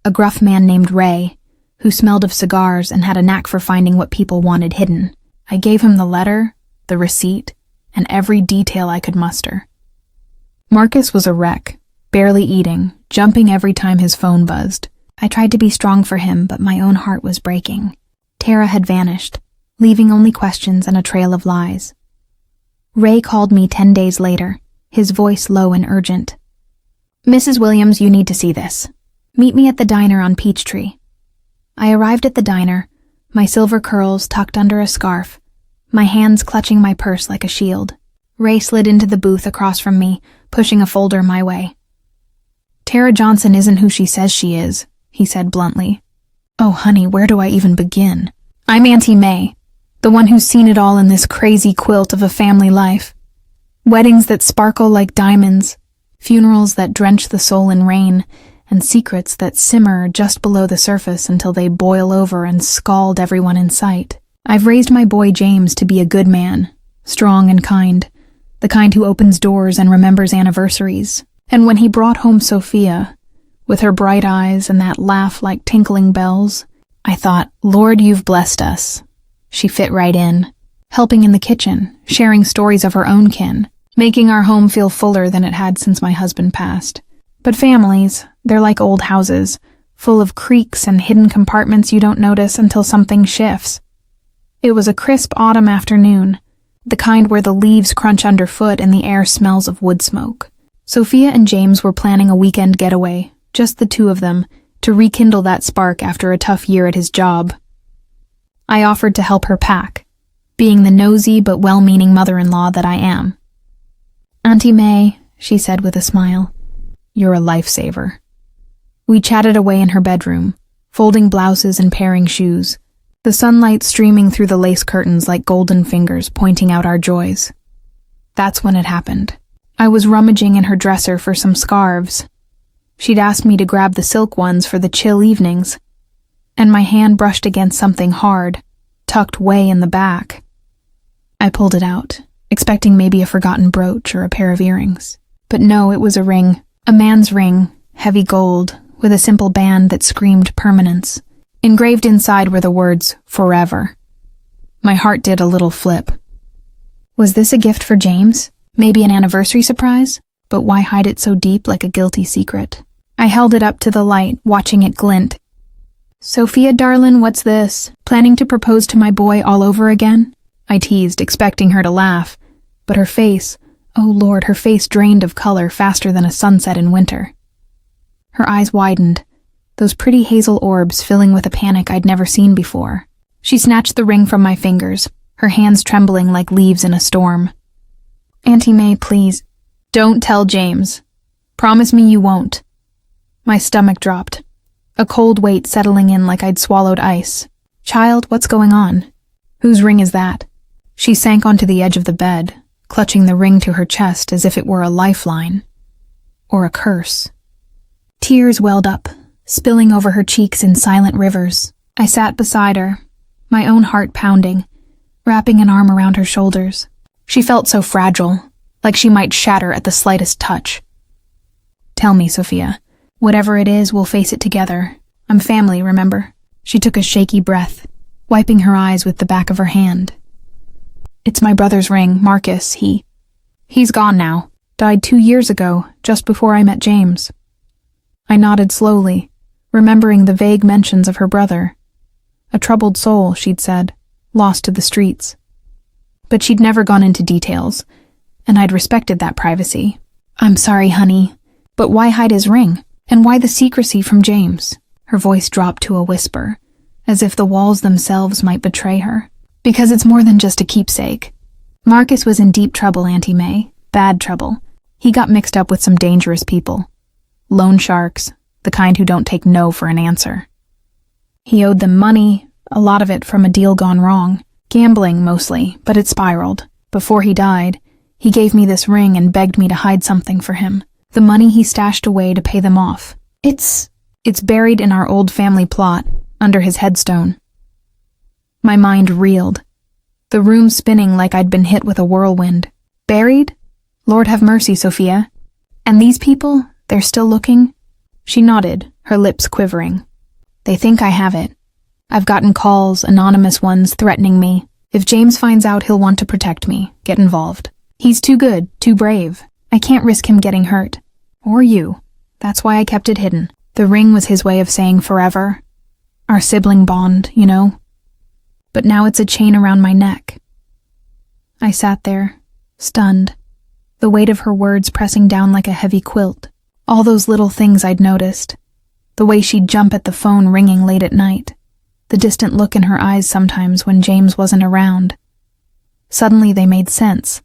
a gruff man named Ray, who smelled of cigars and had a knack for finding what people wanted hidden. I gave him the letter, the receipt, and every detail I could muster. Marcus was a wreck, barely eating, jumping every time his phone buzzed. I tried to be strong for him, but my own heart was breaking. Tara had vanished, leaving only questions and a trail of lies. Ray called me 10 days later, his voice low and urgent. Mrs. Williams, you need to see this. Meet me at the diner on Peachtree. I arrived at the diner, my silver curls tucked under a scarf, my hands clutching my purse like a shield. Ray slid into the booth across from me, pushing a folder my way. Tara Johnson isn't who she says she is, he said bluntly. Oh, honey, where do I even begin? I'm Auntie May, the one who's seen it all in this crazy quilt of a family life. Weddings that sparkle like diamonds, funerals that drench the soul in rain, and secrets that simmer just below the surface until they boil over and scald everyone in sight. I've raised my boy James to be a good man, strong and kind, the kind who opens doors and remembers anniversaries. And when he brought home Sophia, with her bright eyes and that laugh like tinkling bells, I thought, Lord, you've blessed us. She fit right in, helping in the kitchen, sharing stories of her own kin, making our home feel fuller than it had since my husband passed. But families, they're like old houses, full of creaks and hidden compartments you don't notice until something shifts. It was a crisp autumn afternoon, the kind where the leaves crunch underfoot and the air smells of wood smoke. Sophia and James were planning a weekend getaway, just the two of them, to rekindle that spark after a tough year at his job. I offered to help her pack, being the nosy but well-meaning mother-in-law that I am. Auntie May, she said with a smile, you're a lifesaver. We chatted away in her bedroom, folding blouses and pairing shoes, the sunlight streaming through the lace curtains like golden fingers pointing out our joys. That's when it happened. I was rummaging in her dresser for some scarves. She'd asked me to grab the silk ones for the chill evenings, and my hand brushed against something hard, tucked way in the back. I pulled it out, expecting maybe a forgotten brooch or a pair of earrings. But no, it was a ring, a man's ring, heavy gold, with a simple band that screamed permanence. Engraved inside were the words, forever. My heart did a little flip. Was this a gift for James? Maybe an anniversary surprise? But why hide it so deep like a guilty secret? I held it up to the light, watching it glint. "Sophia, darlin', what's this? Planning to propose to my boy all over again?" I teased, expecting her to laugh. But her face, oh Lord, her face drained of color faster than a sunset in winter. Her eyes widened, those pretty hazel orbs filling with a panic I'd never seen before. She snatched the ring from my fingers, her hands trembling like leaves in a storm. "Auntie May, please, don't tell James. Promise me you won't." My stomach dropped, a cold weight settling in like I'd swallowed ice. "Child, what's going on? Whose ring is that?" She sank onto the edge of the bed, clutching the ring to her chest as if it were a lifeline. Or a curse. Tears welled up, spilling over her cheeks in silent rivers. I sat beside her, my own heart pounding, wrapping an arm around her shoulders. She felt so fragile, like she might shatter at the slightest touch. "Tell me, Sophia. Whatever it is, we'll face it together. I'm family, remember?" She took a shaky breath, wiping her eyes with the back of her hand. "It's my brother's ring, Marcus. He's gone now. Died 2 years ago, just before I met James." I nodded slowly, remembering the vague mentions of her brother. A troubled soul, she'd said, lost to the streets. But she'd never gone into details, and I'd respected that privacy. "I'm sorry, honey, but why hide his ring? And why the secrecy from James?" Her voice dropped to a whisper, as if the walls themselves might betray her. "Because it's more than just a keepsake. Marcus was in deep trouble, Auntie May. Bad trouble. He got mixed up with some dangerous people. Loan sharks, the kind who don't take no for an answer. He owed them money, a lot of it from a deal gone wrong. Gambling, mostly, but it spiraled. Before he died, he gave me this ring and begged me to hide something for him. The money he stashed away to pay them off. It's buried in our old family plot, under his headstone." My mind reeled, the room spinning like I'd been hit with a whirlwind. "Buried? Lord have mercy, Sophia. And these people, they're still looking?" She nodded, her lips quivering. "They think I have it. I've gotten calls, anonymous ones, threatening me. If James finds out, he'll want to protect me, get involved. He's too good, too brave. I can't risk him getting hurt. Or you. That's why I kept it hidden. The ring was his way of saying forever. Our sibling bond, you know. But now it's a chain around my neck." I sat there, stunned, the weight of her words pressing down like a heavy quilt. All those little things I'd noticed. The way she'd jump at the phone ringing late at night. The distant look in her eyes sometimes when James wasn't around. Suddenly they made sense.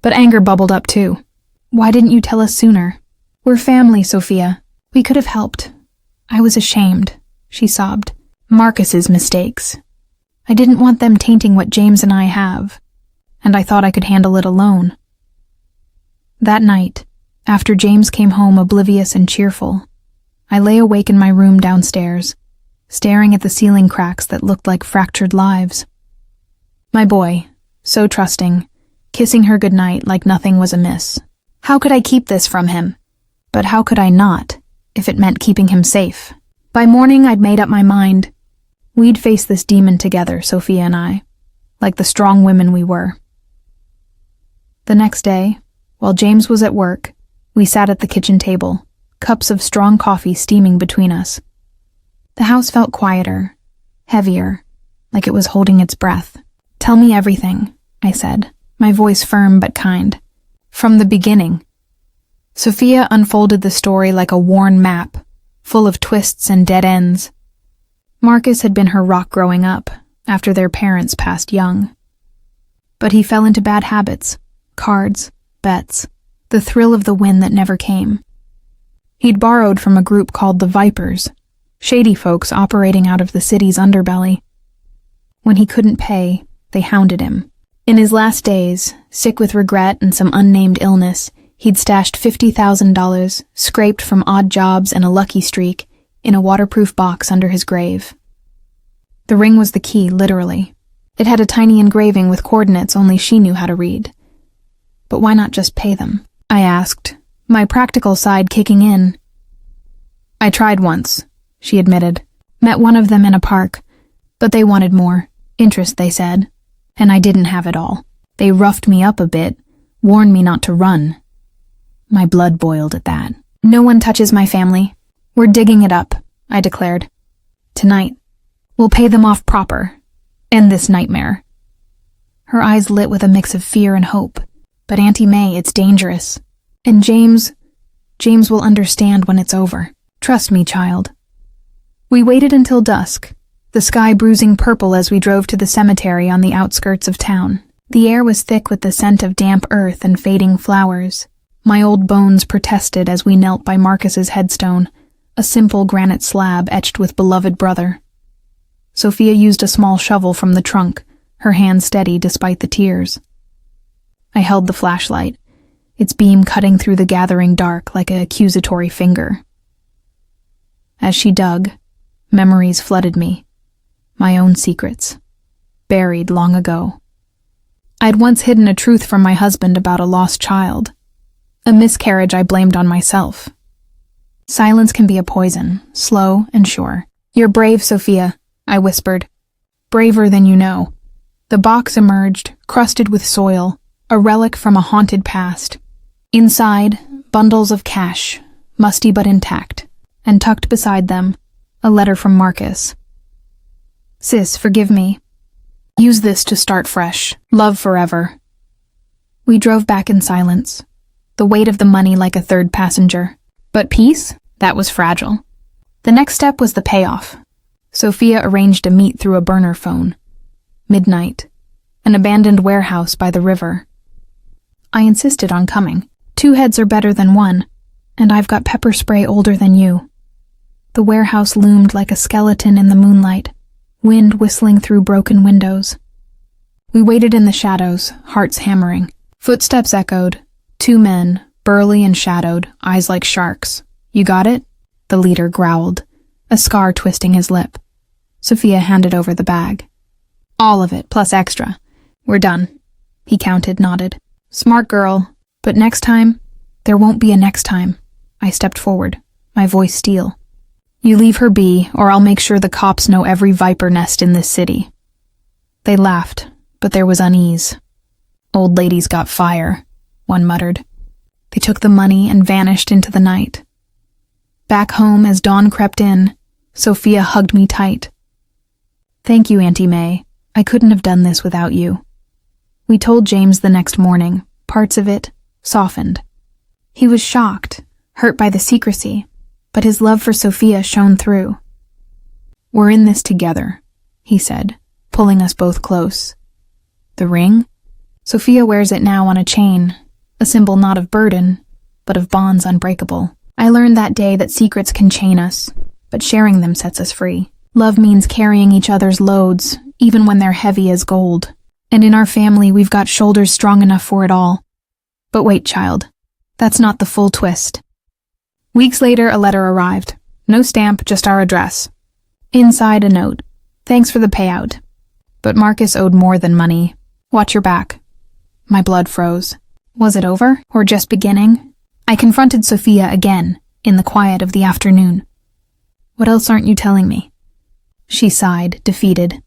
But anger bubbled up too. "Why didn't you tell us sooner? We're family, Sophia. We could have helped. I was ashamed," she sobbed. "Marcus's mistakes. I didn't want them tainting what James and I have, and I thought I could handle it alone." That night, after James came home oblivious and cheerful, I lay awake in my room downstairs, staring at the ceiling cracks that looked like fractured lives. My boy, so trusting, kissing her goodnight like nothing was amiss. How could I keep this from him? But how could I not, if it meant keeping him safe? By morning, I'd made up my mind. We'd face this demon together, Sophia and I, like the strong women we were. The next day, while James was at work, we sat at the kitchen table, cups of strong coffee steaming between us. The house felt quieter, heavier, like it was holding its breath. "Tell me everything," I said, my voice firm but kind. "From the beginning." Sophia unfolded the story like a worn map, full of twists and dead ends. Marcus had been her rock growing up, after their parents passed young. But he fell into bad habits, cards, bets, the thrill of the win that never came. He'd borrowed from a group called the Vipers, shady folks operating out of the city's underbelly. When he couldn't pay, they hounded him. In his last days, sick with regret and some unnamed illness, he'd stashed $50,000, scraped from odd jobs and a lucky streak, in a waterproof box under his grave. The ring was the key, literally. It had a tiny engraving with coordinates only she knew how to read. But why not just pay them? I asked, my practical side kicking in. "I tried once," she admitted. "Met one of them in a park, but they wanted more. Interest, they said. And I didn't have it all. They roughed me up a bit, warned me not to run. My blood boiled at that. No one touches my family. We're digging it up, I declared. Tonight, we'll pay them off proper. End this nightmare. Her eyes lit with a mix of fear and hope. But Auntie May, it's dangerous. And James will understand when it's over. Trust me, child. We waited until dusk, the sky bruising purple as we drove to the cemetery on the outskirts of town. The air was thick with the scent of damp earth and fading flowers. My old bones protested as we knelt by Marcus's headstone, a simple granite slab etched with beloved brother. Sophia used a small shovel from the trunk, her hand steady despite the tears. I held the flashlight, its beam cutting through the gathering dark like an accusatory finger. As she dug, memories flooded me, my own secrets, buried long ago. I'd once hidden a truth from my husband about a lost child, a miscarriage I blamed on myself. Silence can be a poison, slow and sure. You're brave, Sophia, I whispered. Braver than you know. The box emerged, crusted with soil, a relic from a haunted past. Inside, bundles of cash, musty but intact, and tucked beside them, a letter from Marcus. Sis, forgive me. Use this to start fresh. Love forever. We drove back in silence, the weight of the money like a third passenger. But peace? That was fragile. The next step was the payoff. Sophia arranged a meet through a burner phone. Midnight. An abandoned warehouse by the river. I insisted on coming. 2 heads are better than 1, and I've got pepper spray older than you. The warehouse loomed like a skeleton in the moonlight, wind whistling through broken windows. We waited in the shadows, hearts hammering. Footsteps echoed. 2 men, burly and shadowed, eyes like sharks. You got it? The leader growled, a scar twisting his lip. Sophia handed over the bag. All of it, plus extra. We're done. He counted, nodded. Smart girl. But next time, there won't be a next time. I stepped forward, my voice steel. You leave her be, or I'll make sure the cops know every viper nest in this city. They laughed, but there was unease. Old lady's got fire, one muttered. They took the money and vanished into the night. Back home, as dawn crept in, Sophia hugged me tight. Thank you, Auntie May. I couldn't have done this without you. We told James the next morning, parts of it softened. He was shocked, hurt by the secrecy, but his love for Sophia shone through. We're in this together, he said, pulling us both close. The ring? Sophia wears it now on a chain, a symbol not of burden, but of bonds unbreakable. I learned that day that secrets can chain us, but sharing them sets us free. Love means carrying each other's loads, even when they're heavy as gold. And in our family, we've got shoulders strong enough for it all. But wait, child, that's not the full twist. Weeks later, a letter arrived. No stamp, just our address. Inside, a note. Thanks for the payout. But Marcus owed more than money. Watch your back. My blood froze. Was it over, or just beginning? I confronted Sophia again, in the quiet of the afternoon. What else aren't you telling me? She sighed, defeated.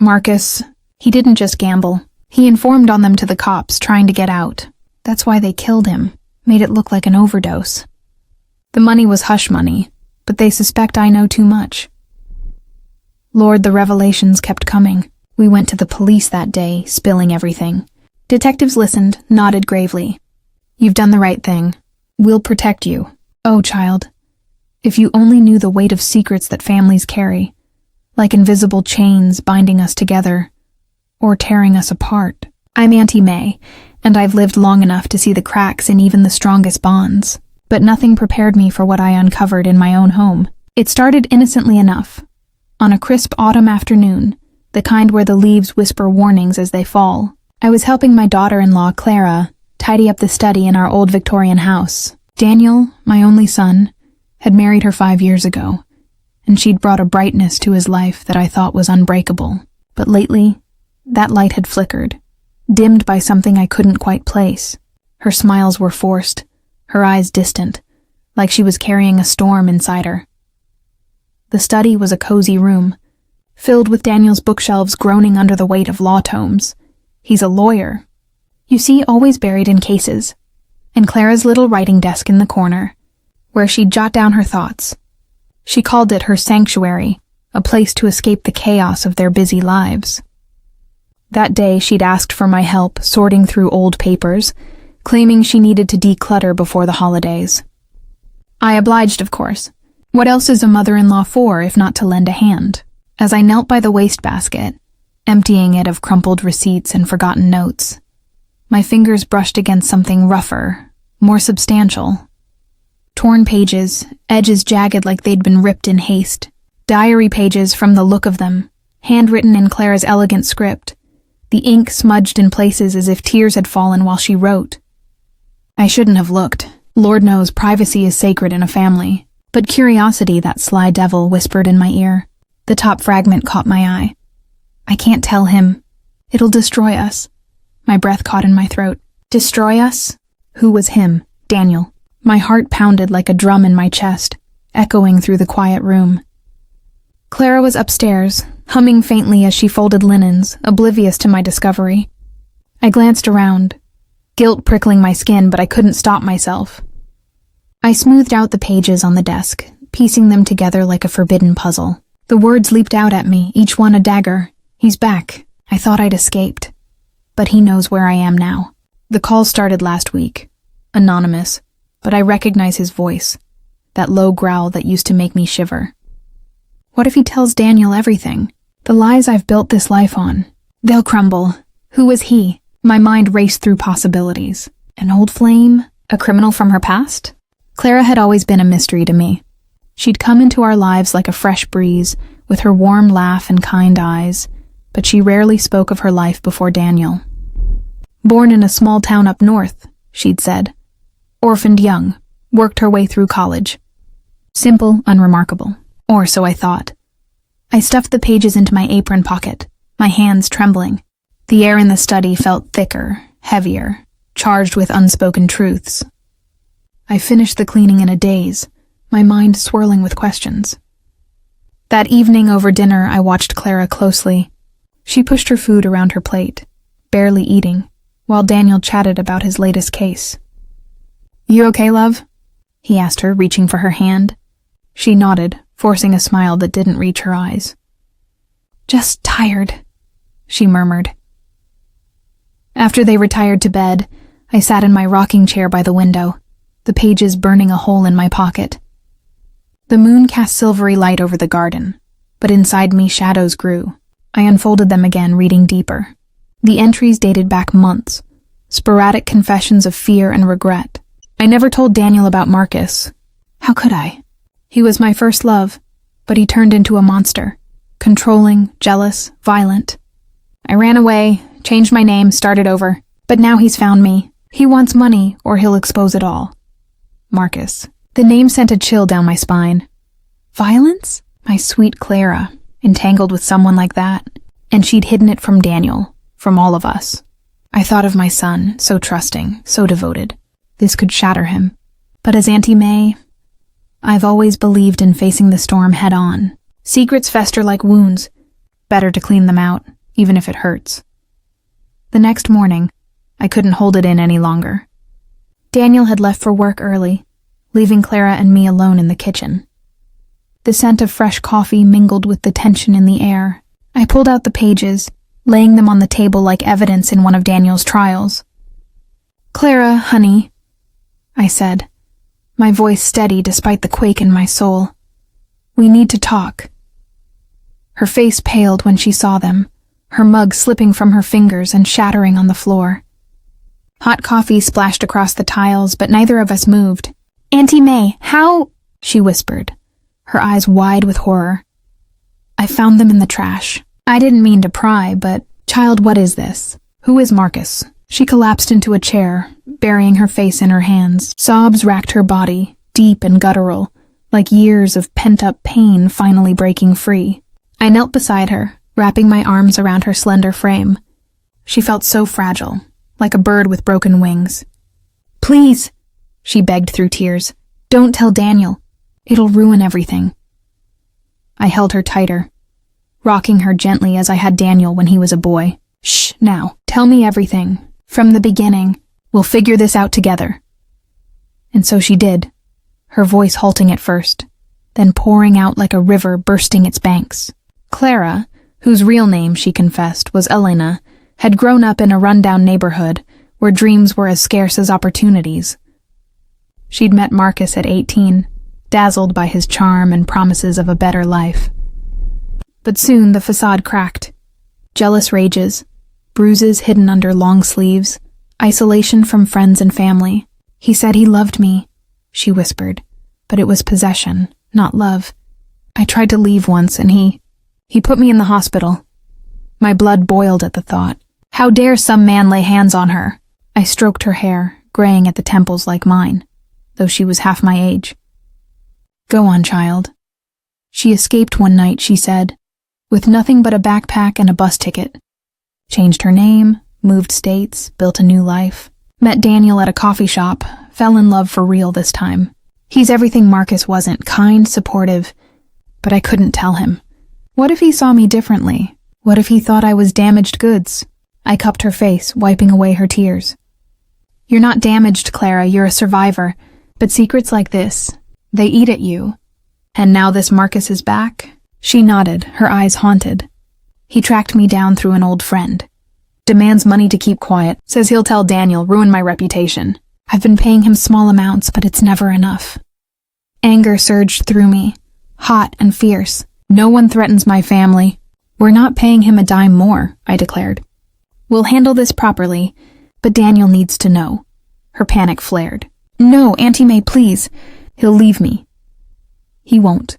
Marcus, he didn't just gamble. He informed on them to the cops, trying to get out. That's why they killed him, made it look like an overdose. The money was hush money, but they suspect I know too much. Lord, the revelations kept coming. We went to the police that day, spilling everything. Detectives listened, nodded gravely. You've done the right thing. We'll protect you. Oh, child, if you only knew the weight of secrets that families carry, like invisible chains binding us together, or tearing us apart. I'm Auntie May, and I've lived long enough to see the cracks in even the strongest bonds. But nothing prepared me for what I uncovered in my own home. It started innocently enough. On a crisp autumn afternoon, the kind where the leaves whisper warnings as they fall, I was helping my daughter-in-law, Clara, tidy up the study in our old Victorian house. Daniel, my only son, had married her 5 years ago, and she'd brought a brightness to his life that I thought was unbreakable. But lately, that light had flickered, dimmed by something I couldn't quite place. Her smiles were forced, her eyes distant, like she was carrying a storm inside her. The study was a cozy room, filled with Daniel's bookshelves groaning under the weight of law tomes. He's a lawyer. You see, always buried in cases. and Clara's little writing desk in the corner, where she'd jot down her thoughts. She called it her sanctuary, a place to escape the chaos of their busy lives. That day, she'd asked for my help sorting through old papers, claiming she needed to declutter before the holidays. I obliged, of course. What else is a mother-in-law for if not to lend a hand? As I knelt by the wastebasket, emptying it of crumpled receipts and forgotten notes, my fingers brushed against something rougher, more substantial. Torn pages, edges jagged like they'd been ripped in haste. Diary pages from the look of them, handwritten in Clara's elegant script, the ink smudged in places as if tears had fallen while she wrote. I shouldn't have looked. Lord knows privacy is sacred in a family. But curiosity, that sly devil, whispered in my ear. The top fragment caught my eye. I can't tell him. It'll destroy us. My breath caught in my throat. Destroy us? Who was him? Daniel. My heart pounded like a drum in my chest, echoing through the quiet room. Clara was upstairs, humming faintly as she folded linens, oblivious to my discovery. I glanced around, guilt prickling my skin, but I couldn't stop myself. I smoothed out the pages on the desk, piecing them together like a forbidden puzzle. The words leaped out at me, each one a dagger. He's back. I thought I'd escaped. But he knows where I am now. The call started last week. Anonymous. But I recognize his voice. That low growl that used to make me shiver. What if he tells Daniel everything? The lies I've built this life on. They'll crumble. Who was he? My mind raced through possibilities. An old flame? A criminal from her past? Clara had always been a mystery to me. She'd come into our lives like a fresh breeze, with her warm laugh and kind eyes, but she rarely spoke of her life before Daniel. Born in a small town up north, she'd said. Orphaned young, worked her way through college. Simple, unremarkable. Or so I thought. I stuffed the pages into my apron pocket, my hands trembling. The air in the study felt thicker, heavier, charged with unspoken truths. I finished the cleaning in a daze, my mind swirling with questions. That evening over dinner, I watched Clara closely. She pushed her food around her plate, barely eating, while Daniel chatted about his latest case. You okay, love? He asked her, reaching for her hand. She nodded, forcing a smile that didn't reach her eyes. Just tired, she murmured. After they retired to bed, I sat in my rocking chair by the window, the pages burning a hole in my pocket. The moon cast silvery light over the garden, but inside me shadows grew. I unfolded them again, reading deeper. The entries dated back months, sporadic confessions of fear and regret. I never told Daniel about Marcus. How could I? He was my first love, but he turned into a monster. Controlling, jealous, violent. I ran away, changed my name, started over. But now he's found me. He wants money, or he'll expose it all. Marcus. The name sent a chill down my spine. Violence? My sweet Clara, entangled with someone like that. And she'd hidden it from Daniel, from all of us. I thought of my son, so trusting, so devoted. This could shatter him. But as Auntie May, I've always believed in facing the storm head on. Secrets fester like wounds. Better to clean them out, even if it hurts. The next morning, I couldn't hold it in any longer. Daniel had left for work early, leaving Clara and me alone in the kitchen. The scent of fresh coffee mingled with the tension in the air. I pulled out the pages, laying them on the table like evidence in one of Daniel's trials. Clara, honey, I said, my voice steady despite the quake in my soul. We need to talk. Her face paled when she saw them, her mug slipping from her fingers and shattering on the floor. Hot coffee splashed across the tiles, but neither of us moved. Auntie May, how? She whispered, her eyes wide with horror. I found them in the trash. I didn't mean to pry, but, child, what is this? Who is Marcus? She collapsed into a chair, burying her face in her hands. Sobs racked her body, deep and guttural, like years of pent-up pain finally breaking free. I knelt beside her, wrapping my arms around her slender frame. She felt so fragile, like a bird with broken wings. Please, she begged through tears, don't tell Daniel. It'll ruin everything. I held her tighter, rocking her gently as I had Daniel when he was a boy. Shh, now, tell me everything. From the beginning. We'll figure this out together. And so she did, her voice halting at first, then pouring out like a river bursting its banks. Clara, whose real name, she confessed, was Elena, had grown up in a rundown neighborhood where dreams were as scarce as opportunities. She'd met Marcus at 18, dazzled by his charm and promises of a better life. But soon the facade cracked. Jealous rages, bruises hidden under long sleeves, isolation from friends and family. He said he loved me, she whispered, but it was possession, not love. I tried to leave once and he put me in the hospital. My blood boiled at the thought. How dare some man lay hands on her? I stroked her hair, graying at the temples like mine, though she was half my age. Go on, child. She escaped one night, she said, with nothing but a backpack and a bus ticket. Changed her name, moved states, built a new life. Met Daniel at a coffee shop, fell in love for real this time. He's everything Marcus wasn't, kind, supportive, but I couldn't tell him. What if he saw me differently? What if he thought I was damaged goods? I cupped her face, wiping away her tears. You're not damaged, Clara, you're a survivor, but secrets like this, they eat at you. And now this Marcus is back? She nodded, her eyes haunted. He tracked me down through an old friend. Demands money to keep quiet, says he'll tell Daniel, ruin my reputation. I've been paying him small amounts, but it's never enough. Anger surged through me, hot and fierce. No one threatens my family. We're not paying him a dime more, I declared. We'll handle this properly, but Daniel needs to know. Her panic flared. No, Auntie May, please. He'll leave me. He won't,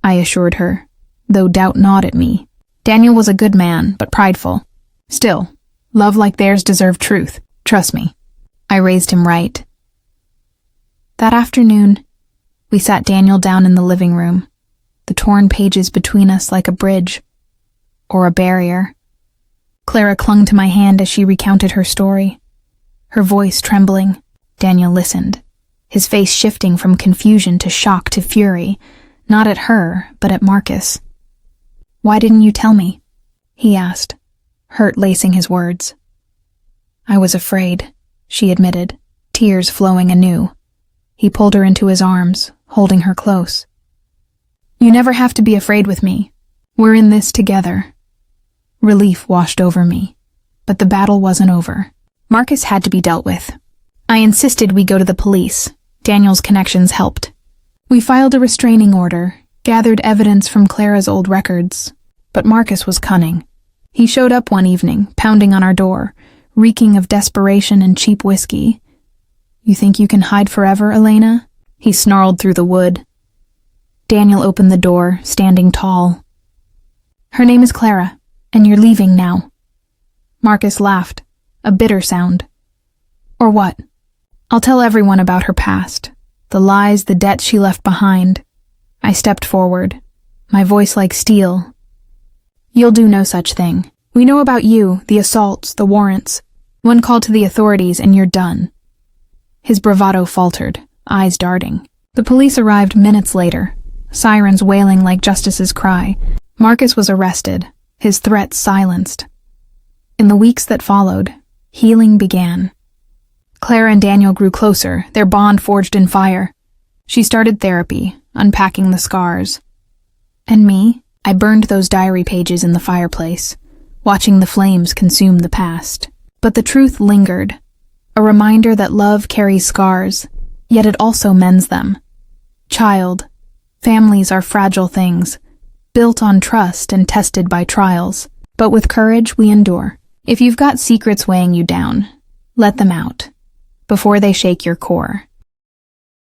I assured her, though doubt gnawed at me. Daniel was a good man, but prideful. Still, love like theirs deserved truth. Trust me. I raised him right. That afternoon, we sat Daniel down in the living room, the torn pages between us like a bridge, or a barrier. Clara clung to my hand as she recounted her story, her voice trembling. Daniel listened, his face shifting from confusion to shock to fury, not at her, but at Marcus. Why didn't you tell me? He asked, hurt lacing his words. I was afraid, she admitted, tears flowing anew. He pulled her into his arms, holding her close. You never have to be afraid with me. We're in this together. Relief washed over me, but the battle wasn't over. Marcus had to be dealt with. I insisted we go to the police. Daniel's connections helped. We filed a restraining order, gathered evidence from Clara's old records, but Marcus was cunning. He showed up one evening, pounding on our door, reeking of desperation and cheap whiskey. You think you can hide forever, Elena? He snarled through the wood. Daniel opened the door, standing tall. Her name is Clara, and you're leaving now. Marcus laughed, a bitter sound. Or what? I'll tell everyone about her past, the lies, the debts she left behind. I stepped forward, my voice like steel. You'll do no such thing. We know about you, the assaults, the warrants. One call to the authorities and you're done. His bravado faltered, eyes darting. The police arrived minutes later, sirens wailing like justice's cry. Marcus was arrested, his threats silenced. In the weeks that followed, healing began. Clara and Daniel grew closer, their bond forged in fire. She started therapy, unpacking the scars. And me, I burned those diary pages in the fireplace, watching the flames consume the past. But the truth lingered, a reminder that love carries scars, yet it also mends them. Child, families are fragile things, built on trust and tested by trials. But with courage, we endure. If you've got secrets weighing you down, let them out, before they shake your core.